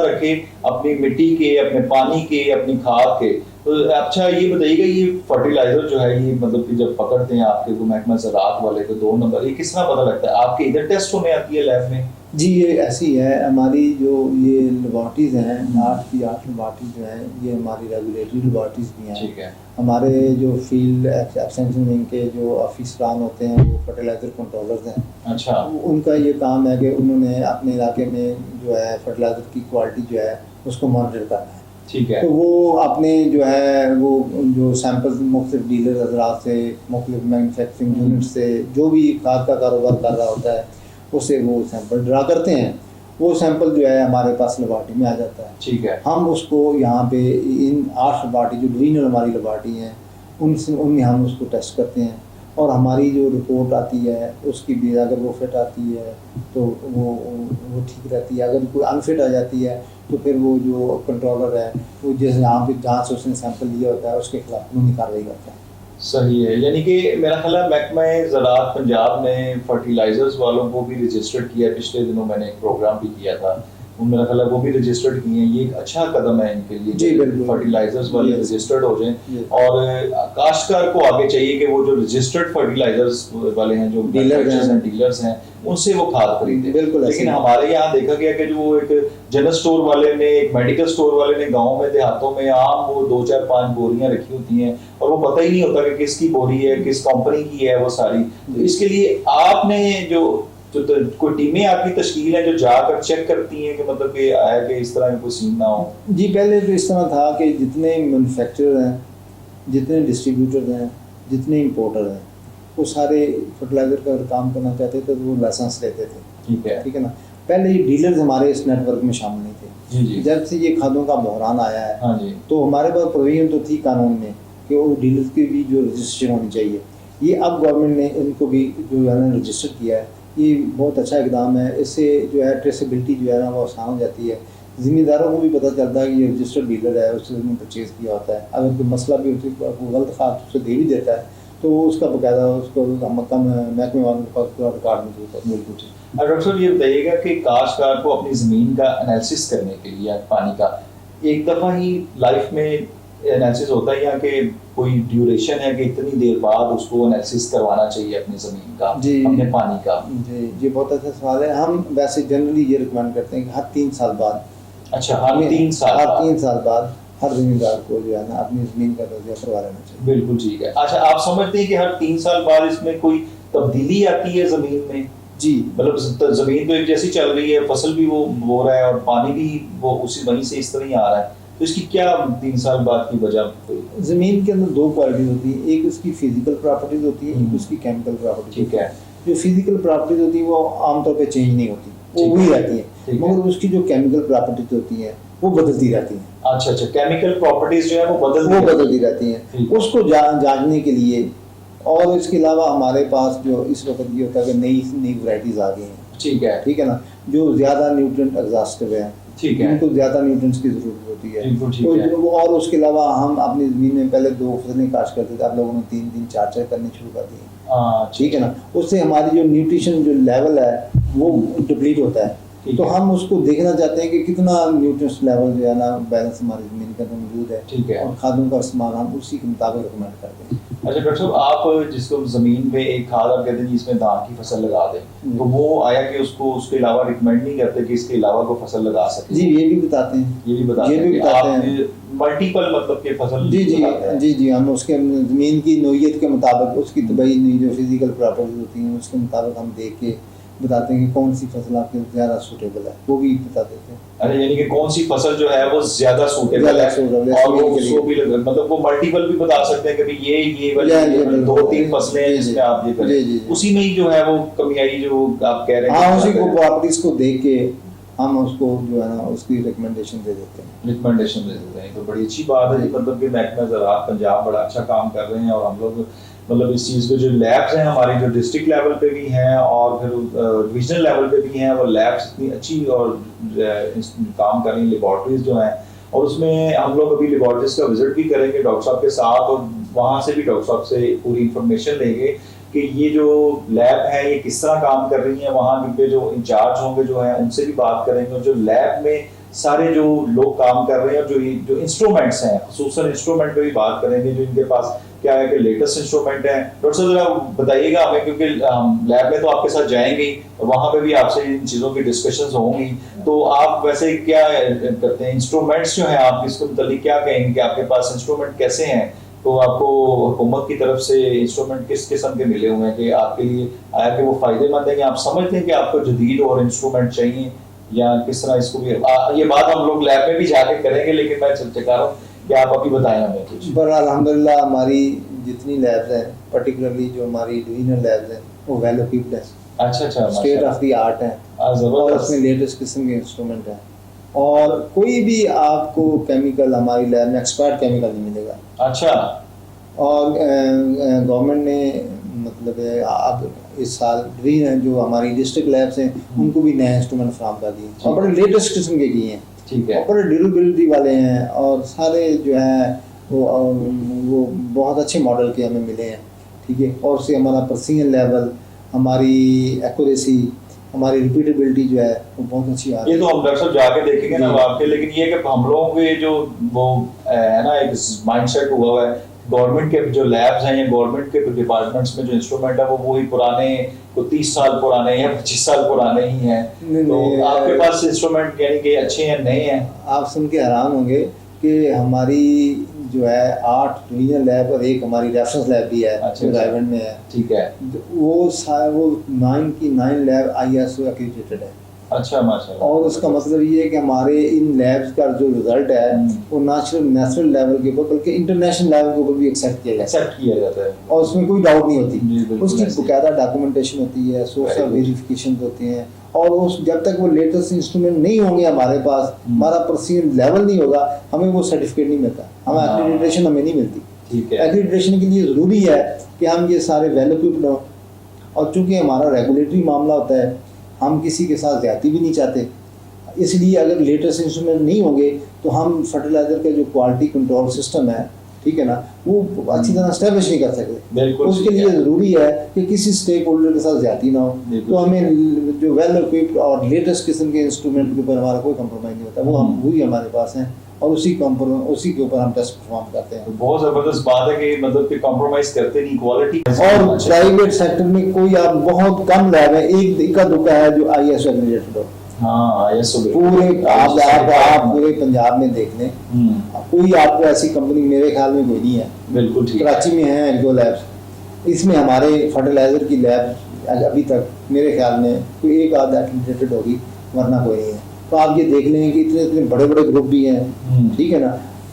रखे अपनी मिट्टी के, अपने पानी के, अपनी खाद के। तो अच्छा ये बताइएगा, ये फर्टिलाइजर जो है ये मतलब कि जब पकड़ते हैं आपके को महकमा ज़राअत वाले को 2 नंबर, ये किस तरह पता लगता है? आपके इधर टेस्ट होने आती है लैब में? जी ये ऐसी है हमारी जो ये लेबॉर्ट्रीज हैं, 8 की 8 लेबॉर्ट्रीज जो हैं ये हमारी रेगुलेटरी लेबॉर्ट्रीज भी हैं, ठीक है। हमारे जो फील्ड एक्सटेंशन विंग के जो ऑफिसरान होते हैं वो फर्टिलाइजर कंट्रोलर्स हैं। अच्छा, उनका ये काम है कि उन्होंने अपने इलाके में जो है फर्टिलाइजर की क्वालिटी जो है उसको मॉनिटर करना है, ठीक है। तो वो अपने जो है वो जो सैंपल्स मुख्तलिफ डीलर हजरात से, मुख्तलिफ मैन्युफैक्चरिंग यूनिट से, जो भी खाद का कारोबार कर रहा होता है उससे वो सैंपल ड्रा करते हैं। वो सैंपल जो है हमारे पास लेबॉर्ट्री में आ जाता है, ठीक है। हम उसको यहाँ पे इन 8 लेबॉर्ट्री जो डिविजनल हमारी लेबॉर्ट्री हैं उनमें हम उसको टेस्ट करते हैं। और हमारी जो रिपोर्ट आती है उसकी भी अगर वो फिट आती है तो वो ठीक रहती है, अगर कोई अनफिट आ जाती है तो फिर वो जो कंट्रोलर है वो जिस यहाँ पे जहाँ से उसने सैंपल लिया होता है उसके खिलाफ कानूनी कार्रवाई करता है। सही है, यानी कि मेरा ख्याल है महकमा ज़राअत पंजाब ने फर्टिलाइजर्स वालों को भी रजिस्टर्ड किया है। पिछले दिनों मैंने एक प्रोग्राम भी किया था, वो मेरा ख्याल है वो भी रजिस्टर्ड किए हैं। ये एक अच्छा कदम है इनके लिए, जी बिल्कुल, फर्टिलाइजर्स वाले Yes. रजिस्टर्ड हो जाएं। Yes. और काश्तकार को आगे चाहिए कि वो जो रजिस्टर्ड फर्टिलाइजर्स वाले हैं, जो डीलर्स हैं, उनसे वो खाद खरीदे। बिल्कुल। लेकिन हमारे यहाँ देखा गया कि जो एक जनरल स्टोर वाले ने, एक मेडिकल स्टोर वाले ने गाँव में देहातों में आम वो 2 4 5 बोरियां रखी होती हैं और वो पता ही नहीं होता कि किसकी बोरी है, किस कंपनी की है वो सारी। तो इसके लिए आपने जो कोई टीमें आपकी तश्कील है जो जाकर चेक करती हैं कि मतलब कि आया कि इस तरह कोई सीन ना हो? जी पहले तो इस तरह था कि जितने मैन्युफैक्चरर हैं, जितने डिस्ट्रीब्यूटर हैं, जितने इंपोर्टर हैं, वो सारे फर्टिलाइजर का अगर काम करना चाहते थे तो वो लाइसेंस लेते थे। ठीक है ना। पहले ये डीलर्स हमारे इस नेटवर्क में शामिल नहीं थे। जी जी। जब से ये खादों का बहरान आया है, हाँ जी, तो हमारे पास प्रोविजन तो थी कानून में कि वो डीलर्स की भी जो रजिस्ट्रेशन होनी चाहिए। ये अब गवर्नमेंट ने इनको भी जो है ना रजिस्टर किया है। ये बहुत अच्छा इकदाम है। इससे जो है ट्रेसेबिलिटी जो है ना वो आसान हो जाती है। ज़िम्मेदारों को भी पता चलता है कि ये रजिस्टर्ड डीलर है, उससे उसने परचेज़ किया होता है। अगर कोई मसला भी गलत खात उसे दे भी देता है तो उसका बकायदा उसको महकमे वालों के पास पूरा रिकॉर्ड मौजूद है। बिल्कुल ठीक। डॉक्टर साहब ये बताइएगा कि काश्तकार को अपनी ज़मीन का एनालिसिस करने के लिए पानी का एक दफ़ा ही लाइफ में एनालिसिस होता है या कि कोई ड्यूरेशन है कि इतनी देर बाद उसको एनालिसिस करवाना चाहिए अपनी ज़मीन का, अपने पानी का? जी ये बहुत अच्छा सवाल है। हम वैसे जनरली ये रिकमेंड करते हैं कि हर 3 साल बाद, अच्छा हर 3 साल बाद हर ज़मींदार को जो है ना अपनी ज़मीन का तजज़िया करवा लेना चाहिए। बिल्कुल ठीक है। अच्छा आप समझते हैं कि हर 3 साल बाद इसमें कोई तब्दीली आती है ज़मीन में? जी मतलब ज़मीन तो एक जैसी चल रही है, फसल भी वो बो रहा है और पानी भी वो उसी वहीं से इस तरह ही आ रहा है, तो इसकी क्या 3 साल बाद की वजह? ज़मीन के अंदर 2 क्वालिटीज होती है, एक उसकी फिजिकल प्रॉपर्टीज होती है, एक उसकी केमिकल प्रॉपर्टीज। ठीक है। जो फिजिकल प्रॉपर्टीज होती है वो आमतौर पे चेंज नहीं होती, वो वही रहती है, मगर उसकी जो केमिकल प्रॉपर्टीज होती हैं वो बदलती रहती हैं। अच्छा अच्छा, केमिकल प्रॉपर्टीज जो है वो बदलती रहती हैं। उसको जांचने के लिए, और इसके अलावा हमारे पास जो इस वक्त ये होता है कि नई वैरायटीज आ गई हैं। ठीक है ना, जो ज़्यादा न्यूट्रिएंट एग्जॉस्टिव है, उनको ज़्यादा न्यूट्रिएंट्स की ज़रूरत होती है। तो और उसके अलावा हम अपनी ज़मीन में पहले 2 फसलें काश्त करते थे, अब लोगों ने 3 4 करनी शुरू कर दी है। ठीक है ना, उससे हमारी जो न्यूट्रिशन जो लेवल है वो डिप्लीट होता है। तो हम उसको देखना चाहते हैं कि कितना न्यूट्रिएंट्स लेवल जो है ना बैलेंस हमारी ज़मीन के अंदर मौजूद है। ठीक है। और खादों का इस्तेमाल हम उसी के मुताबिक रिकमेंड करते हैं। अच्छा डॉक्टर साहब, आप जिसको ज़मीन पे एक खाद आप कहते हैं इसमें धान की फसल लगा दें, तो वो आया कि उसको उसके अलावा रिकमेंड नहीं करते कि इसके अलावा कोई फसल लगा सके? जी ये भी बताते हैं, ये भी बताते हैं मल्टीपल मतलब के फसल। जी हम उसके ज़मीन की नोयत के मुताबिक, उसकी तबई जो फिजिकल प्रॉपर्टीज होती हैं उसके मुताबिक हम देख के बताते हैं कि कौन सी फसल आपके ज़्यादा सूटेबल है, वो भी बता देते हैं। अरे यानी कि कौन सी फसल जो है वो ज़्यादा सूटेबल है और वो उसको भी मतलब वो मल्टीपल भी बता सकते हैं कि भाई ये वाली 2-3 फसलें हैं जिसमें आप ये करें, उसी में ही जो है वो कमियाई जो आप कह रहे हैं। हाँ, उसी को प्रॉपर्टीज को देख के हम उसको जो है ना उसकी रिकमेंडेशन दे देते हैं। तो बड़ी अच्छी बात है, मतलब कि महकमा ज़राअत पंजाब बड़ा अच्छा काम कर रहे हैं और हम लोग मतलब इस चीज़ पे जो लैब्स हैं हमारी जो डिस्ट्रिक्ट लेवल पे भी हैं और फिर डिविजनल लेवल पे भी हैं, वो लैब्स इतनी अच्छी और काम कर रही हैं, लेबॉर्ट्रीज जो हैं, और उसमें हम लोग अभी लेबॉर्ट्रीज का विजिट भी करेंगे डॉक्टर साहब के साथ, और वहाँ से भी डॉक्टर साहब से पूरी इंफॉर्मेशन लेंगे कि ये जो लैब है ये किस तरह काम कर रही है। वहाँ पे जो इंचार्ज होंगे जो हैं उनसे भी बात करेंगे, और जो लैब में सारे जो लोग काम कर रहे हैं और जो इंस्ट्रूमेंट्स हैं, खुसूसन इंस्ट्रूमेंट पे भी बात करेंगे, जो इनके पास क्या है कि लेटेस्ट इंस्ट्रूमेंट है। डॉक्टर साहब जरा बताइएगा हमें, क्योंकि लैब में तो आपके साथ जाएंगे और वहाँ पे भी आपसे इन चीज़ों की डिस्कशंस होंगी, तो आप वैसे क्या करते हैं, इंस्ट्रूमेंट्स जो हैं आप इसके मुतालिक क्या कहेंगे कि आपके पास इंस्ट्रूमेंट कैसे हैं? तो आपको हुकूमत की तरफ से इंस्ट्रूमेंट किस किस्म के मिले हुए हैं कि आपके लिए आया कि वो फ़ायदेमंद है, या आप समझते हैं कि आपको जदीद और इंस्ट्रूमेंट चाहिए, या किस तरह इसको भी ये बात हम लोग लैब में भी जाके करेंगे, लेकिन मैं चाह रहा हूँ कि आप अभी बताएं हमें कुछ। पर अल्हम्दुलिल्लाह हमारी जितनी लैब्स हैं, पर्टिकुलरली जो हमारी डिविजनल लैब्स हैं, वो वेल इक्विप्ड हैं। अच्छा, स्टेट ऑफ द आर्ट है, और उसमें लेटेस्ट किस्म के इंस्ट्रूमेंट हैं, और कोई भी आपको केमिकल हमारी लैब में एक्सपायर्ड केमिकल नहीं मिलेगा। अच्छा। और गवर्नमेंट ने मतलब अब इस साल जो हमारी डिस्ट्रिक्ट लैब्स हैं उनको भी नए इंस्ट्रूमेंट फराहम कर दिए और बड़े लेटेस्ट किस्म के किए हैं। ठीक है। और बड़े ड्यूरेबिलिटी वाले हैं और सारे जो हैं वो बहुत अच्छे मॉडल के हमें मिले हैं। ठीक है। और उससे हमारा प्रेसिजन लेवल, हमारी एक्यूरेसी, हमारी रिपीटेबिलिटी जो है वो बहुत अच्छी आ रही है। ये तो हम डॉक्टर साहब जाके देखेंगे ना आपके, लेकिन ये कि हम लोगों के जो वो है ना एक माइंडसेट हुआ हुआ है गवर्नमेंट के जो लैब्स हैं या गवर्नमेंट के डिपार्टमेंट्स में जो इंस्ट्रूमेंट है वो वही पुराने को 30 साल पुराने या 25 साल पुराने ही हैं। तो आपके पास इंस्ट्रूमेंट यानी कि अच्छे हैं नए हैं? आप सुन के हैरान होंगे कि हमारी जो है 8 डिवीजन लैब और एक हमारी रेफरेंस लैब भी है जो रायगढ़ में है। ठीक है। वो 9 की 9 लैब ISO एक्रीडिटेड है। अच्छा माशाल्लाह। और उसका मतलब ये है कि हमारे इन लैब्स का जो रिजल्ट है वो नेशनल लेवल के ऊपर बल्कि इंटरनेशनल लेवल के ऊपर भी एक्सेप्ट किया जाता है और उसमें कोई डाउट नहीं होती। उसकी बाकायदा डॉक्यूमेंटेशन होती है, सोर्स ऑफ वेरिफिकेशन होती हैं और उस जब तक वो लेटेस्ट इंस्ट्रूमेंट नहीं होंगे हमारे पास, हमारा प्रोसीजर लेवल नहीं होगा, हमें वो सर्टिफिकेट नहीं मिलता, हमें एक्रीडिटेशन हमें नहीं मिलती। ठीक है। एक्रीडिटेशन के लिए ज़रूरी है कि हम ये सारे वेल इक्विप्ड हों और चूँकि हमारा रेगुलेटरी मामला होता है हम किसी के साथ ज़्यादती भी नहीं चाहते, इसलिए अगर लेटेस्ट इंस्ट्रूमेंट नहीं होंगे तो हम फर्टिलाइज़र का जो क्वालिटी कंट्रोल सिस्टम है, ठीक है ना, वो अच्छी तरह स्टैब्लिश नहीं कर सकते। उसके लिए ज़रूरी है कि किसी स्टेक होल्डर के साथ ज़्यादती ना हो। तो हमें जो वेल इक्विप्ड और लेटेस्ट किस्म के इंस्ट्रूमेंट के ऊपर हमारा कोई कंप्रोमाइज़ नहीं होता, वही हमारे पास हैं और उसी के ऊपर हम टेस्ट परफॉर्म करते हैं। बहुत जबरदस्त बात है कि मतलब कि कॉम्प्रोमाइज करते नहीं क्वालिटी। और प्राइवेट सेक्टर में कोई आप बहुत कम लैब है, एक इक्का दुक्का है जो ISO एक्रीडिटेड हो। हाँ ISO पूरे आप पूरे पंजाब में देख लें, कोई आपको ऐसी कंपनी मेरे ख्याल में कोई नहीं है। बिल्कुल ठीक। कराची में है 1-2 लैब्स, इसमें हमारे फर्टिलाइजर की लैब अभी तक मेरे ख्याल में कोई एक आध एक्रीडिटेड होगी, वरना कोई नहीं है। तो आप ये देख लें कि इतने इतने बड़े बड़े ग्रुप भी हैं, ठीक है ना,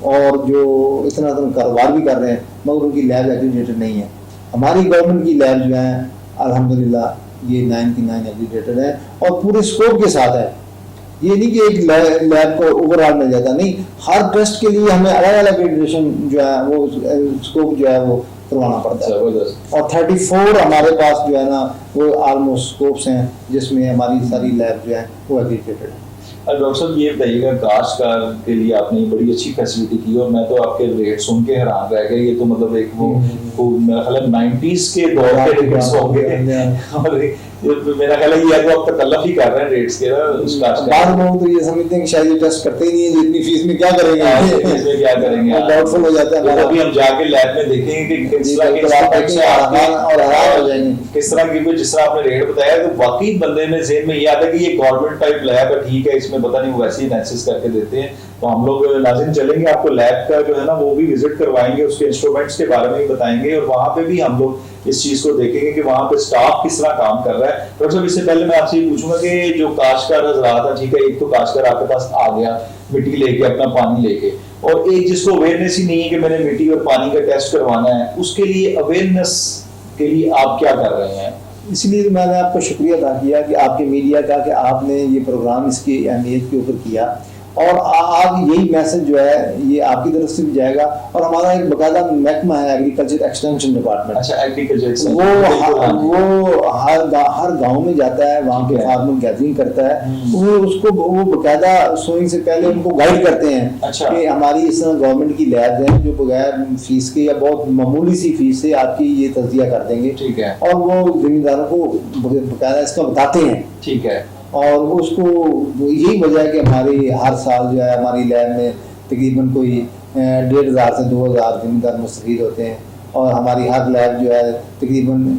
और जो इतना कारोबार भी कर रहे हैं मगर उनकी लैब एक्रीडिटेड नहीं है। हमारी गवर्नमेंट की लैब जो है अल्हम्दुलिल्लाह ये 9 की 9 एक्रीडिटेड है और पूरे स्कोप के साथ है। ये नहीं कि एक लैब को ओवरऑल मिल जाता, नहीं, हर टेस्ट के लिए हमें अलग अलग एक्रीडिटेशन जो है वो स्कोप जो है वो करवाना पड़ता है। और 34 हमारे पास जो है ना वो ऑलमोस्ट स्कोप्स हैं जिसमें हमारी सारी लैब जो है वो एक्रीडिटेड है। डॉक्टर साहब ये बताइएगा काश्तकार के लिए आपने बड़ी अच्छी फैसिलिटी की और मैं तो आपके रेट सुन के हैरान रह गया। ये तो मतलब एक वो मेरा ख्याल है 90s के दौर के रेट्स होंगे और मेरा ख्याल है ये अब तकल्लुफ ही कर रहे हैं रेट्स के ना। बाद में तो ये समझते हैं कि शायद ये टेस्ट करते ही नहीं है, जितनी फीस में क्या करेंगे, इसमें क्या करेंगे, डाउटफुल हो जाता है। अभी हम जाके लैब में देखेंगे कि किस तरह के और हैरान हो जाएंगे किस तरह की जिस तरह आपने रेट बताया तो वाकई बंदे में ज़हन में ये आता है कि ये गवर्नमेंट टाइप लैब है, ठीक है, इसमें पता नहीं वो वैसे ही एनालिसिस करके देते हैं। तो हम लोग नाज़रीन चलेंगे, आपको लैब का जो है ना वो भी विजिट करवाएंगे, उसके इंस्ट्रूमेंट्स के बारे में भी बताएंगे और वहाँ पे भी हम लोग इस चीज़ को देखेंगे कि वहाँ पे स्टाफ किस तरह काम कर रहा है। डॉक्टर साहब इससे पहले मैं आपसे ये पूछूंगा कि जो काश्तकार हजरात है, ठीक है, एक तो काश्तकार आपके पास आ गया मिट्टी लेके अपना पानी लेके, और एक जिसको अवेयरनेस ही नहीं है कि मैंने मिट्टी और पानी का टेस्ट करवाना है, उसके लिए अवेयरनेस के लिए आप क्या कर रहे हैं? इसलिए मैंने आपको शुक्रिया अदा किया कि आपके मीडिया का कि आपने ये प्रोग्राम इसकी अहमियत के ऊपर किया और आज यही मैसेज जो है ये आपकी तरफ से भी जाएगा। और हमारा एक बकायदा महकमा है एग्रीकल्चर एक्सटेंशन डिपार्टमेंट। अच्छा, एग्रीकल्चर वो हर गांव में जाता है, वहाँ के फार्मर गैदरिंग करता है, वो बकायदा सोइंग से पहले उनको गाइड करते हैं। अच्छा। कि हमारी इस तरह गवर्नमेंट की लैब है जो बगैर फीस के या बहुत मामूली सी फीस से आपकी ये तज्जिया कर देंगे, ठीक है, और वो जिम्मेदारों को बकायदा इसका बताते हैं, ठीक है। और उसको यही वजह है कि हमारी हर साल जो है हमारी लैब में तकरीबन कोई 1500 से 2000 जिम्मेदार मुस्तफीद होते हैं और हमारी हर लैब जो है तकरीबन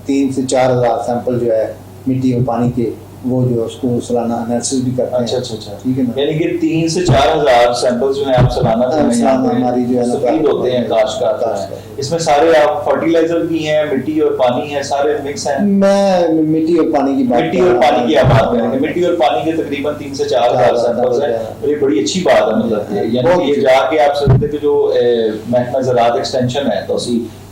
3 से 4000 सैंपल जो है मिट्टी और पानी के वो जो उसको सालाना एनालिसिस भी करते हैं। अच्छा, ठीक है ना, यानी कि 3 से 4000 सैंपल्स जो है आप सालाना हमारी जो है मुस्तफीद होते हैं काश्तकार। इसमें सारे आप फर्टिलाइजर भी हैं, मिट्टी और पानी है, सारे मिक्स हैं। मैं मिट्टी और पानी की बात मिट्टी और पानी की आप बात करेंगे, मिट्टी और पानी के तकरीबन 3 से 4000 सैंपल्स हैं, और ये बड़ी अच्छी बात है। मतलब यानी ये जाके आप समझते कि जो महकमा ज़राअत एक्सटेंशन है तो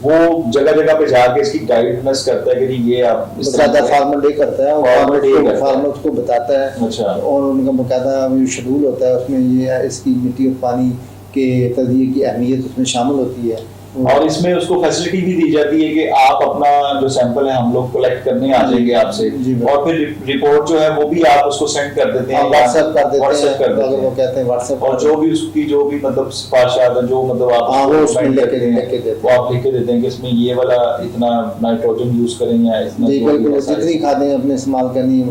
वो जगह जगह पे जाके इसकी गाइडेंस करता है कि ये आप फार्मर डे करता है और फार्मर्स को बताता है। अच्छा। और उनका बकायदा शेड्यूल होता है, उसमें ये इसकी मिट्टी और पानी के तजिए की अहमियत उसमें शामिल होती है। और इसमें उसको फैसिलिटी भी दी जाती है कि आप अपना जो सैंपल है हम लोग कलेक्ट करने आ जाएंगे आपसे, जी, और फिर रिपोर्ट जो है वो भी आप उसको सेंड कर देते हैं, व्हाट्सएप कर देते WhatsApp कर हैं, देते अगर वो हैं। कहते हैं व्हाट्सएप, और जो भी उसकी जो भी मतलब सिफारिशात है, जो मतलब आप हाँ, वो उसको उसमें recommend लिख के करते हैं, देते हैं। वो आप लिख के देते हैं कि इसमें ये वाला इतना नाइट्रोजन यूज करें या इतना जी जो भी बिल्कुल, है सारी जितनी खादें अपने इस्तेमाल करनी है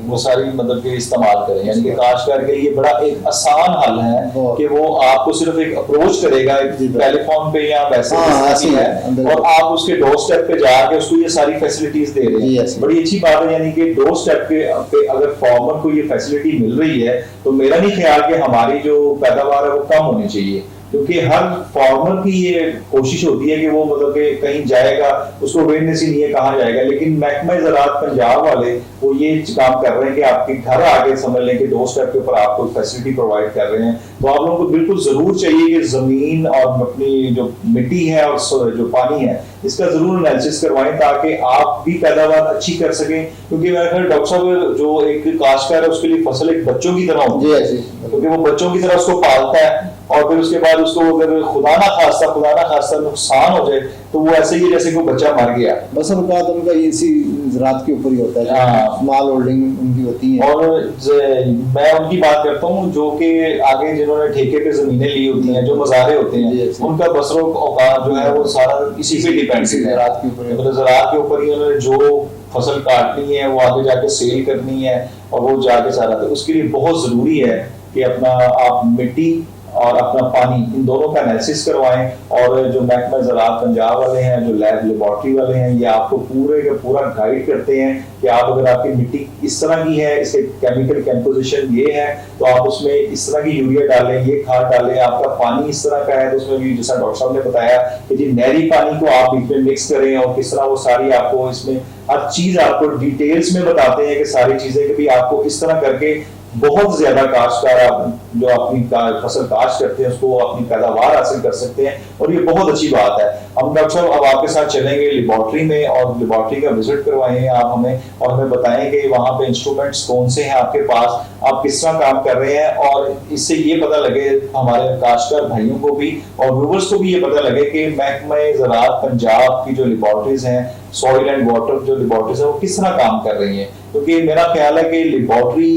वो सारी मतलब कि इस्तेमाल करें। यानी कि काश्तकार के लिए बड़ा एक आसान हल है बहुत। कि वो आपको सिर्फ एक अप्रोच करेगा जी, टेलीफोन पे या वैसे हाँ, ऐसी है, अंदर- और आप उसके डोर स्टेप पे जाके उसको ये सारी फैसिलिटीज दे रहे जी, हैं। ऐसी। बड़ी अच्छी बात है। यानी कि डोर स्टेप पे अगर फार्मर को ये फैसिलिटी मिल रही है तो मेरा नहीं ख्याल कि हमारी जो पैदावार है वो कम होनी चाहिए, क्योंकि हर फार्मर की ये कोशिश होती है कि वो मतलब कि कहीं जाएगा, उसको अवेयरनेस ही नहीं है कहाँ जाएगा। लेकिन महकमा ज़राअत पंजाब वाले वो ये काम कर रहे हैं कि आपके घर आके समझ लें कि डोर स्टेप के ऊपर आपको फैसिलिटी प्रोवाइड कर रहे हैं। तो आप लोगों को बिल्कुल जरूर चाहिए कि जमीन और अपनी जो मिट्टी है और जो पानी है इसका जरूर एनालिसिस करवाएं, ताकि आप भी पैदावार अच्छी कर सकें। क्योंकि मेरा ख्याल डॉक्टर साहब जो एक काश्तकार है उसके लिए फसल एक बच्चों की तरह होती जी है, ऐसी। क्योंकि वो बच्चों की तरह उसको पालता है, और फिर उसके बाद उसको अगर खुदा ना खास्ता नुकसान हो जाए तो वो ऐसे ही जैसे कोई बच्चा मर गया। बस औकात उनका इसी ज़राअत के ऊपर ही होता है, हाँ। स्मॉल होल्डिंग उनकी होती है। और मैं उनकी बात करता हूँ जो कि आगे जिन्होंने ठेके पे जमीनें ली होती हैं, जो मज़ारे होते जी, हैं, जी। उनका बसरो औकात जो है वो सारा इसी पे डिपेंड इसी है। ज़राअत के ऊपर है। मतलब ज़राअत के ऊपर ही उन्होंने जो फसल काटनी है वो आगे जाके सेल करनी है, और वो जाके सारा, तो उसके लिए बहुत जरूरी है कि अपना आप मिट्टी और अपना पानी इन दोनों का एनालिसिस करवाएं। और जो महकमा ज़राअत पंजाब वाले हैं, जो लैब लेबॉर्ट्री वाले हैं, ये आपको पूरे का पूरा गाइड करते हैं कि आप अगर आपकी मिट्टी इस तरह की है, इसके केमिकल कंपोजिशन ये है, तो आप उसमें इस तरह की यूरिया डालें, ये खाद डालें। आपका पानी इस तरह का है तो उसमें भी जैसा डॉक्टर साहब ने बताया कि जी नहरी पानी को आप बीच में मिक्स करें, और किस तरह वो सारी आपको इसमें हर चीज आपको डिटेल्स में बताते हैं कि सारी चीजें कि भी आपको इस तरह करके बहुत ज्यादा काश्तकार जो अपनी फसल काश्त करते हैं उसको अपनी पैदावार हासिल कर सकते हैं, और ये बहुत अच्छी बात है। हम डॉक्टर साहब अब आपके साथ चलेंगे लेबॉर्ट्री में, और लेबॉर्ट्री का विजिट करवाएंगे आप हमें, और हमें बताएं कि वहाँ पे इंस्ट्रूमेंट्स कौन से हैं आपके पास, आप किस तरह काम कर रहे हैं, और इससे ये पता लगे हमारे काश्तकार भाइयों को भी और व्यूअर्स को भी ये पता लगे कि महकमा ज़राअत पंजाब की जो लेबॉर्ट्रीज हैं, सॉइल एंड वाटर जो लेबॉर्ट्रीज है वो किस तरह काम कर रही हैं। क्योंकि मेरा ख्याल है कि लेबॉर्ट्री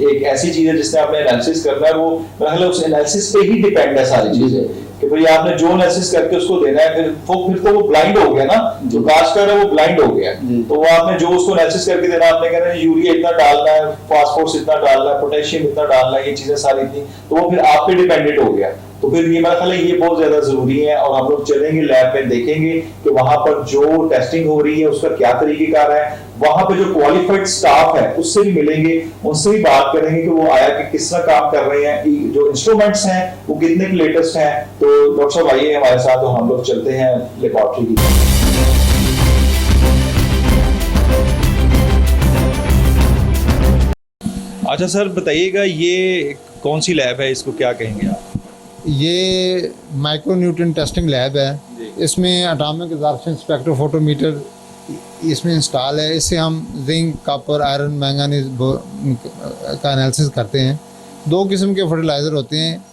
एक ऐसी चीज है जिसने आपने एनालिसिस करना है, वो मेरा ख्याल है उस एनालिसिस पे ही डिपेंड है सारी चीजें, कि भाई आपने जो एनालिसिस करके उसको देना है, फिर तो वो ब्लाइंड हो गया ना, जो काश्तकार है वो ब्लाइंड हो गया। तो वो आपने जो उसको एनालिसिस करके देना, आपने कहना है यूरिया इतना डालना है, फास्फोरस इतना डालना है, पोटेशियम इतना डालना है, ये चीजें सारी इतनी, तो वो फिर आप पे डिपेंडेंट हो गया। तो फिर ये मेरा ख्याल है ये बहुत ज्यादा जरूरी है, और हम लोग चलेंगे लैब में, देखेंगे कि वहां पर जो टेस्टिंग हो रही है उसका क्या तरीकेकार है, वहां पे जो क्वालिफाइड स्टाफ है उससे भी मिलेंगे, उनसे भी बात करेंगे कि वो आया कि किस तरह काम कर रहे हैं, जो इंस्ट्रूमेंट्स हैं वो कितने के लेटेस्ट हैं। तो डॉक्टर साहब आइए हमारे साथ, तो हम लोग चलते हैं लेबॉर्ट्री की। अच्छा सर बताइएगा, ये कौन सी लैब है, इसको क्या कहेंगे आप? ये माइक्रो न्यूट्रन टेस्टिंग लैब है। इसमें एटॉमिक एब्जॉर्प्शन स्पेक्ट्रोफोटोमीटर इसमें इंस्टॉल है। इससे हम जिंक, कॉपर, आयरन, मैंगनीज का एनालिसिस करते हैं। दो किस्म के फर्टिलाइज़र होते हैं,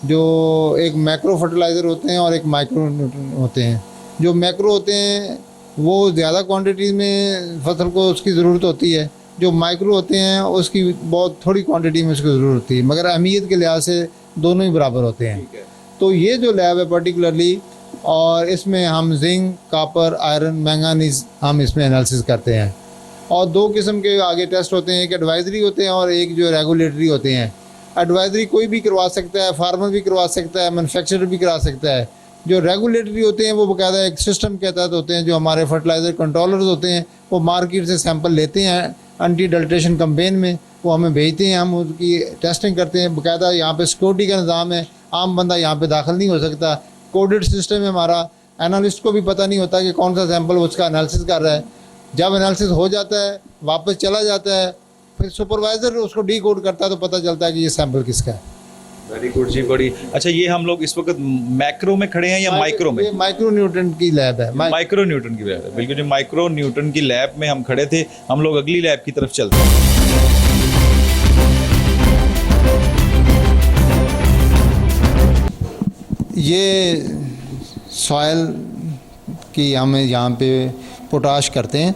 जो एक मैक्रो फर्टिलाइज़र होते हैं और एक माइक्रो न्यूट्रन होते हैं। जो मैक्रो होते हैं वो ज़्यादा क्वांटिटी में फसल को उसकी ज़रूरत होती है, जो माइक्रो होते हैं उसकी बहुत थोड़ी क्वांटिटी में उसकी ज़रूरत होती है, मगर अहमियत के लिहाज से दोनों ही बराबर होते हैं। तो ये जो लैब है पर्टिकुलरली, और इसमें हम जिंक, कॉपर, आयरन, मैंगनीज हम इसमें एनालिसिस करते हैं। और दो किस्म के आगे टेस्ट होते हैं, एक एडवाइजरी होते हैं और एक जो रेगुलेटरी होते हैं। एडवाइजरी कोई भी करवा सकता है, फार्मर भी करवा सकता है, मैन्युफैक्चरर भी करा सकता है। जो रेगुलेटरी होते हैं वो बाकायदा एक सिस्टम के तहत होते हैं, जो हमारे फर्टिलाइज़र कंट्रोलर्स होते हैं वो मार्केट से सैंपल लेते हैं एंटी अडल्ट्रेशन कैंपेन में, वो हमें भेजते हैं, हम उसकी टेस्टिंग करते हैं। बाकायदा यहाँ पे सिक्योरिटी का निज़ाम है, आम बंदा यहाँ पे दाखिल नहीं हो सकता। कोडेड सिस्टम है हमारा, एनालिस्ट को भी पता नहीं होता कि कौन सा सैंपल उसका एनालिसिस कर रहा है। जब एनालिसिस हो जाता है वापस चला जाता है, फिर सुपरवाइज़र उसको डी कोड करता है तो पता चलता है कि ये सैंपल किसका है। वेरी गुड जी, बड़ी अच्छा। ये हम लोग इस वक्त मैक्रो में खड़े हैं या माइक्रो में? ये माइक्रो न्यूट्रन की लैब है। माइक्रो न्यूटन की लैब है, बिल्कुल जी, माइक्रो न्यूटन की लैब में हम खड़े थे। हम लोग अगली लैब की तरफ चलते हैं। ये सॉयल की हम यहाँ पे पोटाश करते हैं,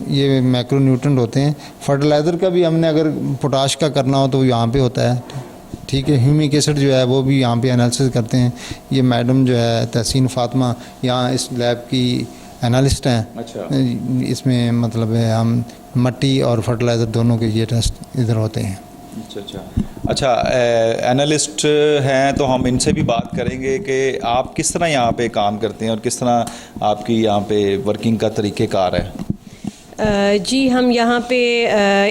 ये मैक्रोन्यूट्रेंट होते हैं। फर्टिलाइज़र का भी हमने अगर पोटाश का करना हो तो यहाँ पे होता है, ठीक है। ह्यूमिक एसिड जो है वो भी यहाँ पे एनालिसिस करते हैं। ये मैडम जो है तहसीन फातिमा यहाँ इस लैब की एनालिस्ट हैं। अच्छा। इसमें मतलब है हम मट्टी और फर्टिलाइज़र दोनों के ये टेस्ट इधर होते हैं। अच्छा, एनालिस्ट हैं तो हम इनसे भी बात करेंगे कि आप किस तरह यहाँ पे काम करते हैं और किस तरह आपकी यहाँ पे वर्किंग का तरीक़ेकार है। जी, हम यहाँ पे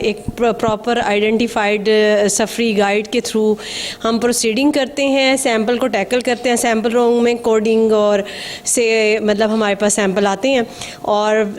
एक प्रॉपर आइडेंटिफाइड सफरी गाइड के थ्रू हम प्रोसीडिंग करते हैं, सैंपल को टैकल करते हैं। सैंपल रूम में कोडिंग और से मतलब हमारे पास सैंपल आते हैं और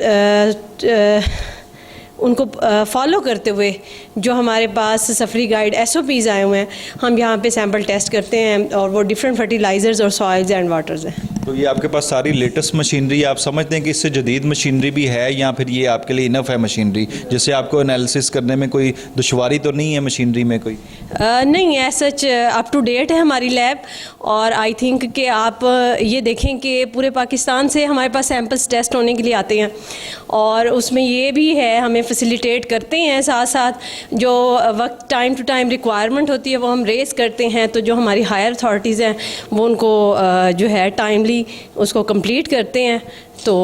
उनको फॉलो करते हुए जो हमारे पास सफरी गाइड SOPs आए हुए हैं, हम यहाँ पे सैंपल टेस्ट करते हैं और वो डिफरेंट फर्टिलाइज़र्स और सॉइल्स एंड वाटर्स हैं। तो ये आपके पास सारी लेटेस्ट मशीनरी, आप समझते हैं कि इससे जदीद मशीनरी भी है या फिर ये आपके लिए इनफ है मशीनरी, जिससे आपको एनालिसिस करने में कोई दुश्वारी तो नहीं है मशीनरी में कोई? नहीं, as such up to date है हमारी लैब। और आई थिंक कि आप ये देखें कि पूरे पाकिस्तान से हमारे पास सैंपल्स टेस्ट होने के लिए आते हैं और उसमें ये भी है हमें फैसिलिटेट करते हैं। साथ साथ जो वक्त टाइम टू टाइम रिक्वायरमेंट होती है वो हम रेस करते हैं, तो जो हमारी हायर अथॉरिटीज़ हैं वो उनको जो है टाइमली उसको कंप्लीट करते हैं। तो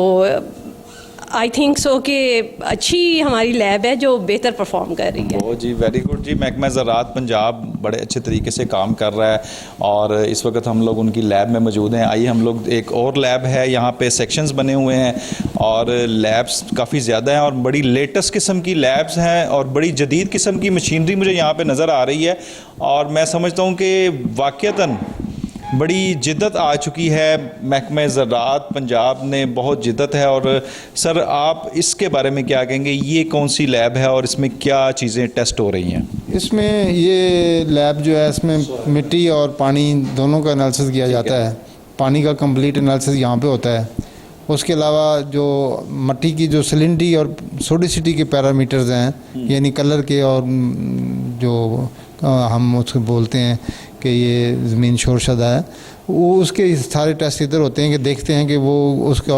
आई थिंक सो कि अच्छी हमारी लैब है जो बेहतर परफॉर्म कर रही है। ओ जी, वेरी गुड जी। महकमा ज़राअत पंजाब बड़े अच्छे तरीके से काम कर रहा है और इस वक्त हम लोग उनकी लैब में मौजूद हैं। आइए, हम लोग एक और लैब है, यहाँ पे सेक्शंस बने हुए हैं और लैब्स काफ़ी ज़्यादा हैं और बड़ी लेटेस्ट किस्म की लैब्स हैं और बड़ी जदीद किस्म की मशीनरी मुझे यहाँ पर नज़र आ रही है और मैं समझता हूँ कि वाक़ईतन बड़ी जिद्दत आ चुकी है। महकमा ज़राअत पंजाब ने बहुत जिद्दत है। और सर, आप इसके बारे में क्या कहेंगे? ये कौन सी लैब है और इसमें क्या चीज़ें टेस्ट हो रही हैं? इसमें ये लैब जो है इसमें मिट्टी और पानी दोनों का एनालिसिस किया जाता है। पानी का कंप्लीट एनालिसिस यहाँ पे होता है। उसके अलावा जो मट्टी की जो सलिनिटी और सोडिसिटी के पैरामीटर्स हैं, यानी कलर के और जो हम उसको बोलते हैं कि ये ज़मीन शोरशदा है, वो उसके सारे टेस्ट इधर होते हैं कि देखते हैं कि वो उसका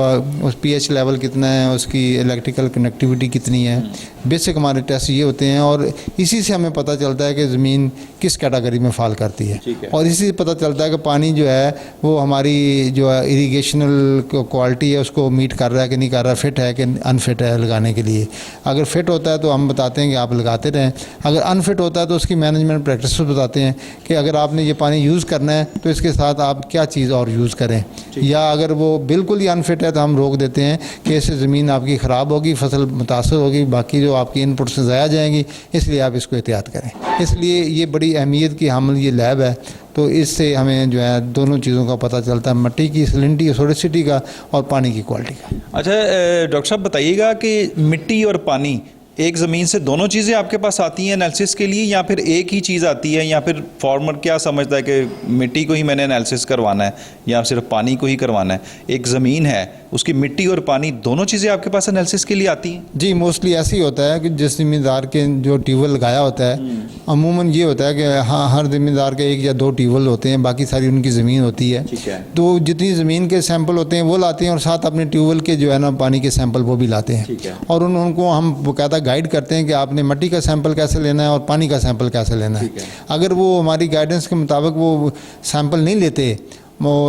उस pH लेवल कितना है, उसकी इलेक्ट्रिकल कनेक्टिविटी कितनी है। बेसिक हमारे टेस्ट ये होते हैं और इसी से हमें पता चलता है कि ज़मीन किस कैटेगरी में फ़ॉल करती है और इसी से पता चलता है कि पानी जो है वो हमारी जो इरिगेशनल क्वालिटी है उसको मीट कर रहा है कि नहीं कर रहा, फिट है कि अनफिट है लगाने के लिए। अगर फिट होता है तो हम बताते हैं कि आप लगाते रहें, अगर अनफिट होता है तो उसकी मैनेजमेंट प्रैक्टिस बताते हैं कि अगर आपने ये पानी यूज़ करना है तो इसके साथ आप क्या चीज़ और यूज़ करें, या अगर वो बिल्कुल ही अनफिट है तो हम रोक देते हैं कि इससे ज़मीन आपकी ख़राब होगी, फसल मुतासर होगी, बाकी जो आपकी इनपुट से ज़ाया जाएंगी, इसलिए आप इसको एहतियात करें। इसलिए ये बड़ी अहमियत की हामिल ये लैब है। तो इससे हमें जो है दोनों चीज़ों का पता चलता है, मिट्टी की सलिनिटी, सोडिसिटी का और पानी की क्वालिटी का। अच्छा डॉक्टर साहब, बताइएगा कि मिट्टी और पानी एक ज़मीन से दोनों चीज़ें आपके पास आती हैं एनालिसिस के लिए, या फिर एक ही चीज़ आती है, या फिर फार्मर क्या समझता है कि मिट्टी को ही मैंने एनालिसिस करवाना है या सिर्फ पानी को ही करवाना है? एक ज़मीन है, उसकी मिट्टी और पानी दोनों चीज़ें आपके पास एनालिसिस के लिए आती हैं? जी, मोस्टली ऐसे ही होता है कि जिस ज़मींदार के जो ट्यूबवेल लगाया होता है, अमूमन ये होता है कि हाँ, हर ज़मींदार के 1 या 2 ट्यूबवेल होते हैं, बाकी सारी उनकी ज़मीन होती है। ठीक है। तो जितनी ज़मीन के सैंपल होते हैं वो लाते हैं और साथ अपने ट्यूबवेल के जो है ना पानी के सैंपल वो भी लाते हैं। ठीक है। और उनको हम बाकायदा गाइड करते हैं कि आपने मिट्टी का सैंपल कैसे लेना है और पानी का सैंपल कैसे लेना है। अगर वो हमारी गाइडेंस के मुताबिक वो सैंपल नहीं लेते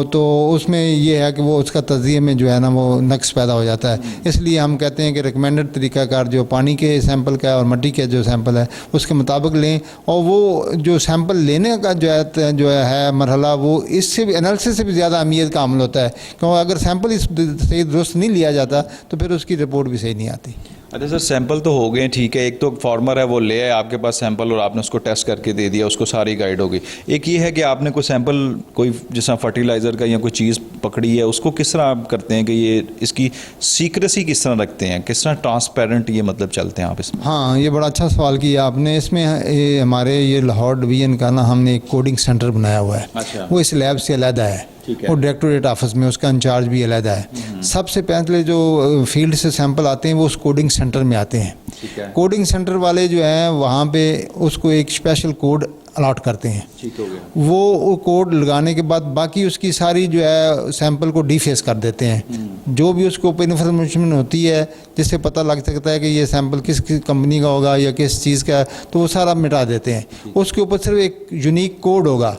तो उसमें ये है कि वो उसका तज़िये में जो है ना वो नक्स पैदा हो जाता है। इसलिए हम कहते हैं कि रिकमेंडेड तरीक़ाकार जो पानी के सैंपल का है और मिट्टी के जो सैंपल है उसके मुताबिक लें। और वो जो सैंपल लेने का जो है मरहला, वो इससे भी एनालिसिस से भी ज़्यादा अहमियत का अमल होता है, क्योंकि अगर सैंपल सही दुरुस्त नहीं लिया जाता तो फिर उसकी रिपोर्ट भी सही नहीं आती। अच्छा सर, सैंपल तो हो गए, ठीक है। एक तो फार्मर है वो ले आए आपके पास सैंपल और आपने उसको टेस्ट करके दे दिया, उसको सारी गाइड हो गई। एक ये है कि आपने कोई सैंपल कोई जैसा फर्टिलाइज़र का या कोई चीज़ पकड़ी है, उसको किस तरह आप करते हैं कि ये इसकी सीक्रेसी किस तरह रखते हैं, किस तरह ट्रांसपेरेंट ये मतलब चलते हैं आप इसमें? हाँ, ये बड़ा अच्छा सवाल किया आपने। इसमें हमारे ये लाहौर डिवीज़न का ना हमने एक कोडिंग सेंटर बनाया हुआ है। अच्छा। वो इस लैब से अलग है और डायरेक्टोरेट ऑफिस में उसका इंचार्ज भी अलग है। सबसे पहले जो फील्ड से सैंपल आते हैं वो उस कोडिंग सेंटर में आते हैं। कोडिंग सेंटर वाले जो हैं वहाँ पे उसको एक स्पेशल कोड अलॉट करते हैं। ठीक हो गया। वो कोड लगाने के बाद बाकी उसकी सारी जो है सैंपल को डीफेस कर देते हैं। जो भी उसके ऊपर इन्फॉर्मेशन होती है जिससे पता लग सकता है कि ये सैंपल किस कंपनी का होगा या किस चीज़ का है, तो वो सारा मिटा देते हैं। उसके ऊपर सिर्फ एक यूनिक कोड होगा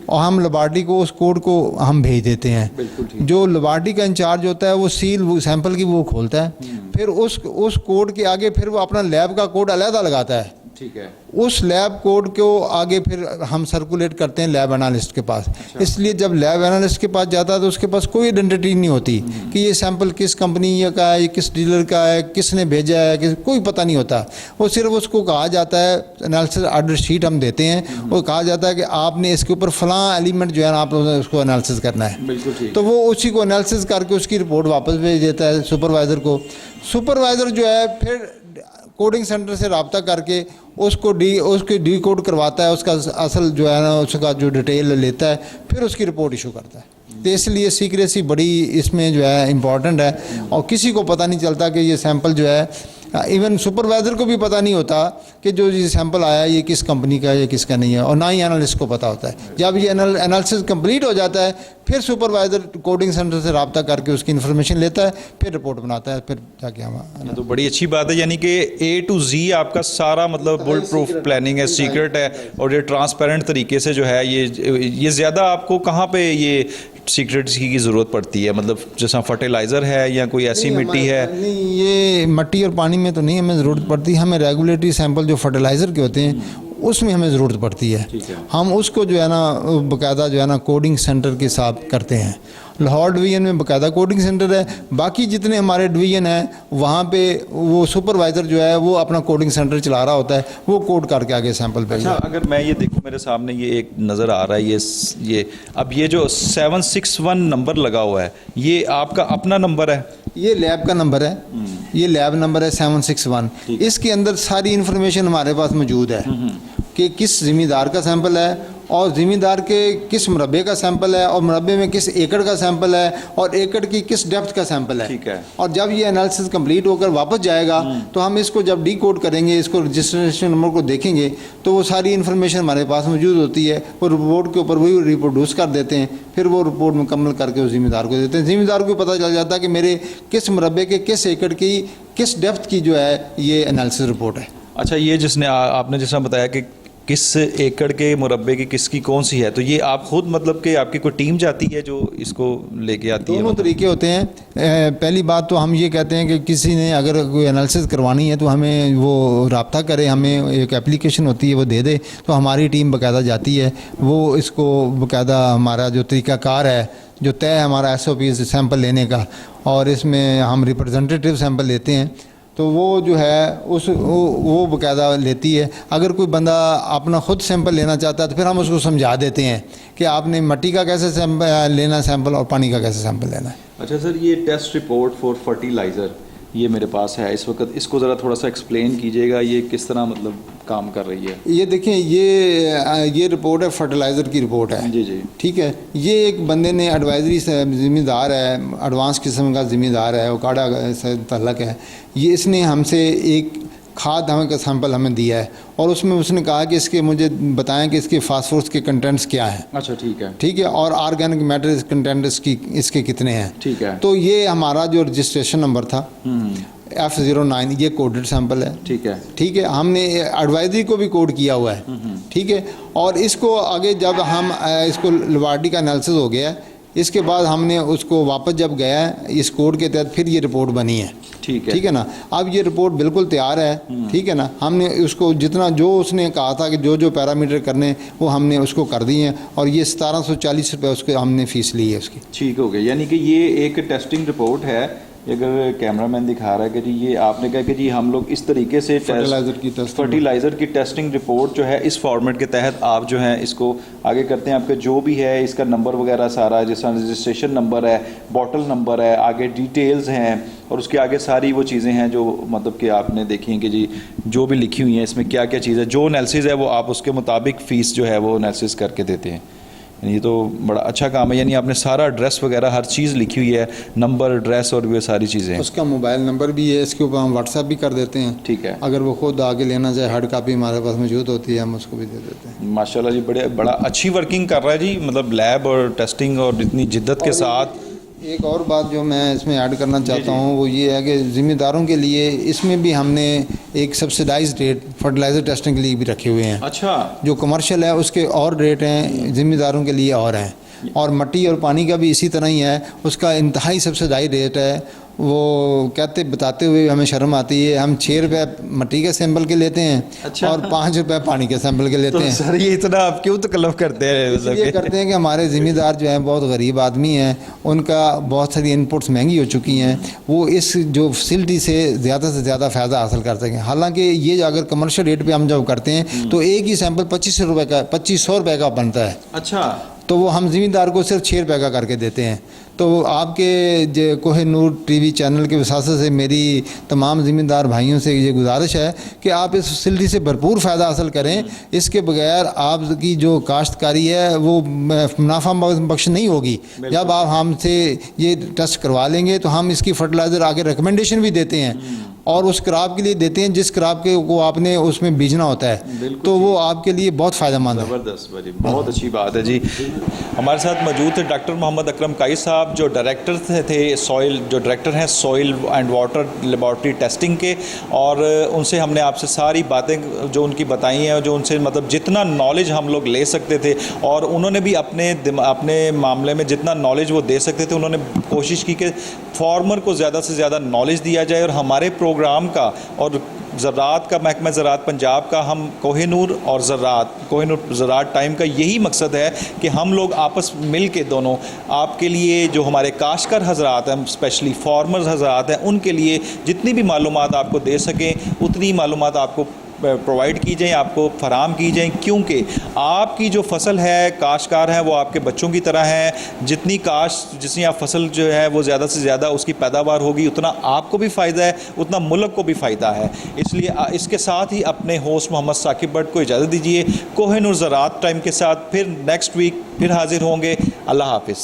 और हम लेबॉर्ट्री को उस कोड को हम भेज देते हैं। जो लेबॉर्ट्री का इंचार्ज होता है वो सील वो सैंपल की वो खोलता है, फिर उस कोड के आगे फिर वो अपना लैब का कोड अलग लगाता है। ठीक है। उस लैब कोड को आगे फिर हम सर्कुलेट करते हैं लैब एनालिस्ट के पास। इसलिए जब लैब एनालिस्ट के पास जाता है तो उसके पास कोई आइडेंटिटी नहीं होती कि ये सैंपल किस कंपनी का है, ये किस डीलर का है, किसने भेजा है, कोई पता नहीं होता। वो सिर्फ उसको कहा जाता है, एनालिसिस ऑर्डर शीट हम देते हैं, वो कहा जाता है कि आपने इसके ऊपर फलां एलिमेंट जो है ना आप उसको एनालिसिस करना है। बिल्कुल ठीक। तो वो उसी को एनालिसिस करके उसकी रिपोर्ट वापस भेज देता है सुपरवाइज़र को। सुपरवाइज़र जो है फिर कोडिंग सेंटर से रब्ता करके उसको डी कोड करवाता है, उसका असल जो है ना उसका जो डिटेल लेता है, फिर उसकी रिपोर्ट इशू करता है। तो इसलिए सीक्रेसी बड़ी इसमें जो है इम्पॉर्टेंट है और किसी को पता नहीं चलता कि ये सैंपल जो है, इवन सुपरवाइज़र को भी पता नहीं होता कि जो ये सैंपल आया ये किस कंपनी का है या किसका नहीं है, और ना ही एनालिस्ट को पता होता है। जब ये एनालिसिस कंप्लीट हो जाता है फिर सुपरवाइज़र कोडिंग सेंटर से रब्ता करके उसकी इन्फॉर्मेशन लेता है, फिर रिपोर्ट बनाता है, फिर जाके हम। तो बड़ी अच्छी बात है, यानी कि A to Z आपका सारा मतलब बुल प्रूफ प्लानिंग है, सीक्रेट है और ये ट्रांसपेरेंट तरीके से जो है ये ज़्यादा आपको कहाँ पे ये सीक्रेट्स की ज़रूरत पड़ती है, मतलब जैसा फर्टिलाइज़र है या कोई ऐसी मिट्टी है? नहीं, ये मिट्टी और पानी में तो नहीं हमें ज़रूरत पड़ती। हमें रेगुलेटरी सैंपल जो फर्टिलाइज़र के होते हैं उसमें हमें ज़रूरत पड़ती है। हम उसको जो है ना बाकायदा जो है ना कोडिंग सेंटर के साथ करते हैं। लाहौर डिवीज़न में बाकायदा कोडिंग सेंटर है, बाकी जितने हमारे डिवीज़न हैं वहाँ पे वो सुपरवाइज़र जो है वो अपना कोडिंग सेंटर चला रहा होता है, वो कोड करके आगे सैंपल भेजता है। अच्छा, अगर मैं ये देखूँ मेरे सामने ये एक नज़र आ रहा है, ये अब ये जो 761 नंबर लगा हुआ है ये आपका अपना नंबर है? ये लैब का नंबर है, ये लैब नंबर है 761। इसके अंदर सारी इन्फॉर्मेशन हमारे पास मौजूद है कि किस ज़मींदार का सैंपल है और ज़मींदार के किस मुरब्बे का सैंपल है और मुरब्बे में किस एकड़ का सैंपल है और एकड़ की किस डेप्थ का सैंपल है। ठीक है। और जब ये एनालिसिस कंप्लीट होकर वापस जाएगा तो हम इसको जब डी कोड करेंगे, इसको रजिस्ट्रेशन नंबर को देखेंगे तो वो सारी इन्फॉर्मेशन हमारे पास मौजूद होती है। वो रिपोर्ट के ऊपर वही रिप्रोड्यूस कर देते हैं, फिर वो रिपोर्ट मुकम्मल करके उस ज़मींदार को देते हैं। ज़मींदार को पता चल जाता है कि मेरे किस मुरब्बे के किस एकड़ की किस डेप्थ की जो है ये एनालिसिस रिपोर्ट है। अच्छा, ये जिसने आपने जैसा बताया कि किस एकड़ के मुरब्बे की किसकी कौन सी है, तो ये आप खुद मतलब कि आपकी कोई टीम जाती है जो इसको लेके आती है? दोनों तरीके होते हैं। पहली बात तो हम ये कहते हैं कि किसी ने अगर कोई एनालिसिस करवानी है तो हमें वो रब्ता करे, हमें एक एप्लीकेशन होती है वो दे दे, तो हमारी टीम बाकायदा जाती है। वो इसको बाकायदा हमारा जो तरीक़ाकार है, जो तय है हमारा SOP सैंपल लेने का, और इसमें हम रिप्रेजेंटेटिव सैंपल लेते हैं, तो वो जो है वो बाकायदा लेती है। अगर कोई बंदा अपना ख़ुद सैंपल लेना चाहता है तो फिर हम उसको समझा देते हैं कि आपने मिट्टी का कैसे सैंपल लेना सैंपल और पानी का कैसे सैंपल लेना है। अच्छा सर, ये टेस्ट रिपोर्ट फॉर फर्टिलाइज़र ये मेरे पास है इस वक्त, इसको ज़रा थोड़ा सा एक्सप्लेन कीजिएगा, ये किस तरह मतलब काम कर रही है? ये देखें, ये रिपोर्ट है, फर्टिलाइज़र की रिपोर्ट है। जी जी। ठीक है। ये एक बंदे ने एडवाइजरी से ज़िम्मेदार है, एडवांस किस्म का ज़िम्मेदार है, उकाड़ा से तल्लक है। ये इसने हमसे एक खाद का सैंपल हमें दिया है और उसमें उसने कहा कि इसके मुझे बताएं कि इसके फास्फोरस के कंटेंट्स क्या हैं। अच्छा, ठीक है। ठीक है। और ऑर्गेनिक मैटर कंटेंट इसके कितने हैं। ठीक है। तो ये हमारा जो रजिस्ट्रेशन नंबर था F09, ये कोडेड सैंपल है। ठीक है। ठीक है। हमने एडवाइजरी को भी कोड किया हुआ है। ठीक है। और इसको आगे जब हम इसको लेबॉर्ट्री का एनालिसिस हो गया है, इसके बाद हमने उसको वापस जब गया है इस कोड के तहत, फिर ये रिपोर्ट बनी है। ठीक है। ठीक है ना। अब ये रिपोर्ट बिल्कुल तैयार है। ठीक है ना। हमने उसको जितना जो उसने कहा था कि जो पैरामीटर करने वो हमने उसको कर दिए हैं, और ये 1740 रुपये उसके हमने फ़ीस ली है उसकी। ठीक हो गया। यानी कि ये एक टेस्टिंग रिपोर्ट है। अगर कैमरामैन दिखा रहा है कि जी ये आपने कहा कि जी हम लोग इस तरीके से फर्टिलाइज़र की टेस्टिंग रिपोर्ट जो है इस फॉर्मेट के तहत आप जो है इसको आगे करते हैं। आपके जो भी है इसका नंबर वगैरह सारा, जैसा रजिस्ट्रेशन नंबर है, बॉटल नंबर है, आगे डिटेल्स हैं और उसके आगे सारी वो चीज़ें हैं जो मतलब कि आपने देखी हैं कि जी जो भी लिखी हुई हैं इसमें क्या क्या चीज़ है, जो एनालिसिस है वो आप उसके मुताबिक फ़ीस जो है वो एनालिसिस करके देते हैं। ये तो बड़ा अच्छा काम है, यानी आपने सारा एड्रेस वगैरह हर चीज़ लिखी हुई है, नंबर, एड्रेस और भी सारी चीज़ें। उसका मोबाइल नंबर भी है, इसके ऊपर हम व्हाट्सएप भी कर देते हैं। ठीक है, अगर वो खुद आगे लेना चाहे, हार्ड कापी हमारे पास मौजूद होती है, हम उसको भी दे देते हैं। माशाल्लाह जी, बड़ा अच्छी वर्किंग कर रहा है जी, मतलब लैब और टेस्टिंग और इतनी जिद्दत के साथ। एक और बात जो मैं इसमें ऐड करना चाहता हूँ वो ये है कि ज़िम्मेदारों के लिए इसमें भी हमने एक सब्सिडाइज्ड रेट फर्टिलाइज़र टेस्टिंग के लिए भी रखे हुए हैं। अच्छा, जो कमर्शियल है उसके और रेट हैं, ज़िम्मेदारों के लिए और हैं, और मिट्टी और पानी का भी इसी तरह ही है, उसका इंतहाई सब्सिडाइज्ड रेट है। वो बताते हुए हमें शर्म आती है, हम 6 रुपये मिट्टी के सैंपल के लेते हैं। अच्छा। और 5 रुपये पानी के सैंपल के लेते तो हैं। सर ये इतना आप क्यों तकल्लुफ़ करते हैं? ये करते हैं कि हमारे ज़िम्मेदार जो हैं बहुत गरीब आदमी हैं, उनका बहुत सारी इनपुट्स महंगी हो चुकी हैं, वो इस जो फैसिलिटी से ज़्यादा फ़ायदा हासिल कर सकें। हालांकि ये अगर कमर्शियल रेट पे हम जब करते हैं तो एक ही सैंपल 2500 रुपये का बनता है। अच्छा, तो वो हम ज़िम्मेदार को सिर्फ 6 रुपये का करके देते हैं। तो आपके जो कोहिनूर टीवी चैनल के वसासे से मेरी तमाम ज़िम्मेदार भाइयों से ये गुजारिश है कि आप इस फैसिलिटी से भरपूर फ़ायदा हासिल करें। इसके बगैर आपकी जो काश्तकारी है वो मुनाफा बख्श नहीं होगी। जब आप हमसे ये टेस्ट करवा लेंगे तो हम इसकी फर्टिलाइज़र आगे रिकमेंडेशन भी देते हैं और उस क्रॉप के लिए देते हैं जिस क्रॉप के को आपने उसमें बीजना होता है, तो वो आपके लिए बहुत फ़ायदेमंद है। ज़बरदस्त भाई, बहुत अच्छी बात है जी। हमारे साथ मौजूद थे डॉक्टर मोहम्मद अकरम काई साहब, जो डायरेक्टर थे जो डायरेक्टर हैं soil and water laboratory testing के, और उनसे हमने आपसे सारी बातें जो उनकी बताई हैं, जो उनसे मतलब जितना नॉलेज हम लोग ले सकते थे, और उन्होंने भी अपने मामले में जितना नॉलेज वो दे सकते थे, उन्होंने कोशिश की कि फार्मर को ज़्यादा से ज़्यादा नॉलेज दिया जाए। और हमारे प्रोग्राम का और ज़राअत का महकमा ज़राअत पंजाब का, हम कोहिनूर ज़राअत टाइम का यही मकसद है कि हम लोग आपस मिल के दोनों आपके लिए, जो हमारे काश्तकार हज़रात हैं, स्पेशली फार्मर्स हज़रात हैं, उनके लिए जितनी भी मालूमात आपको दे सकें उतनी मालूमात आपको प्रोवाइड की जाए, आपको फराम की जाए, क्योंकि आपकी जो फसल है, काश्तकार हैं, वो आपके बच्चों की तरह हैं। जितनी आप फसल जो है वो ज़्यादा से ज़्यादा उसकी पैदावार होगी, उतना आपको भी फ़ायदा है, उतना मुल्क को भी फ़ायदा है। इसलिए इसके साथ ही अपने होस्ट मोहम्मद साकिब भट्ट को इजाज़त दीजिए। कोहिनूर ज़राअत टाइम के साथ फिर नेक्स्ट वीक फिर हाजिर होंगे। अल्लाह हाफिज़।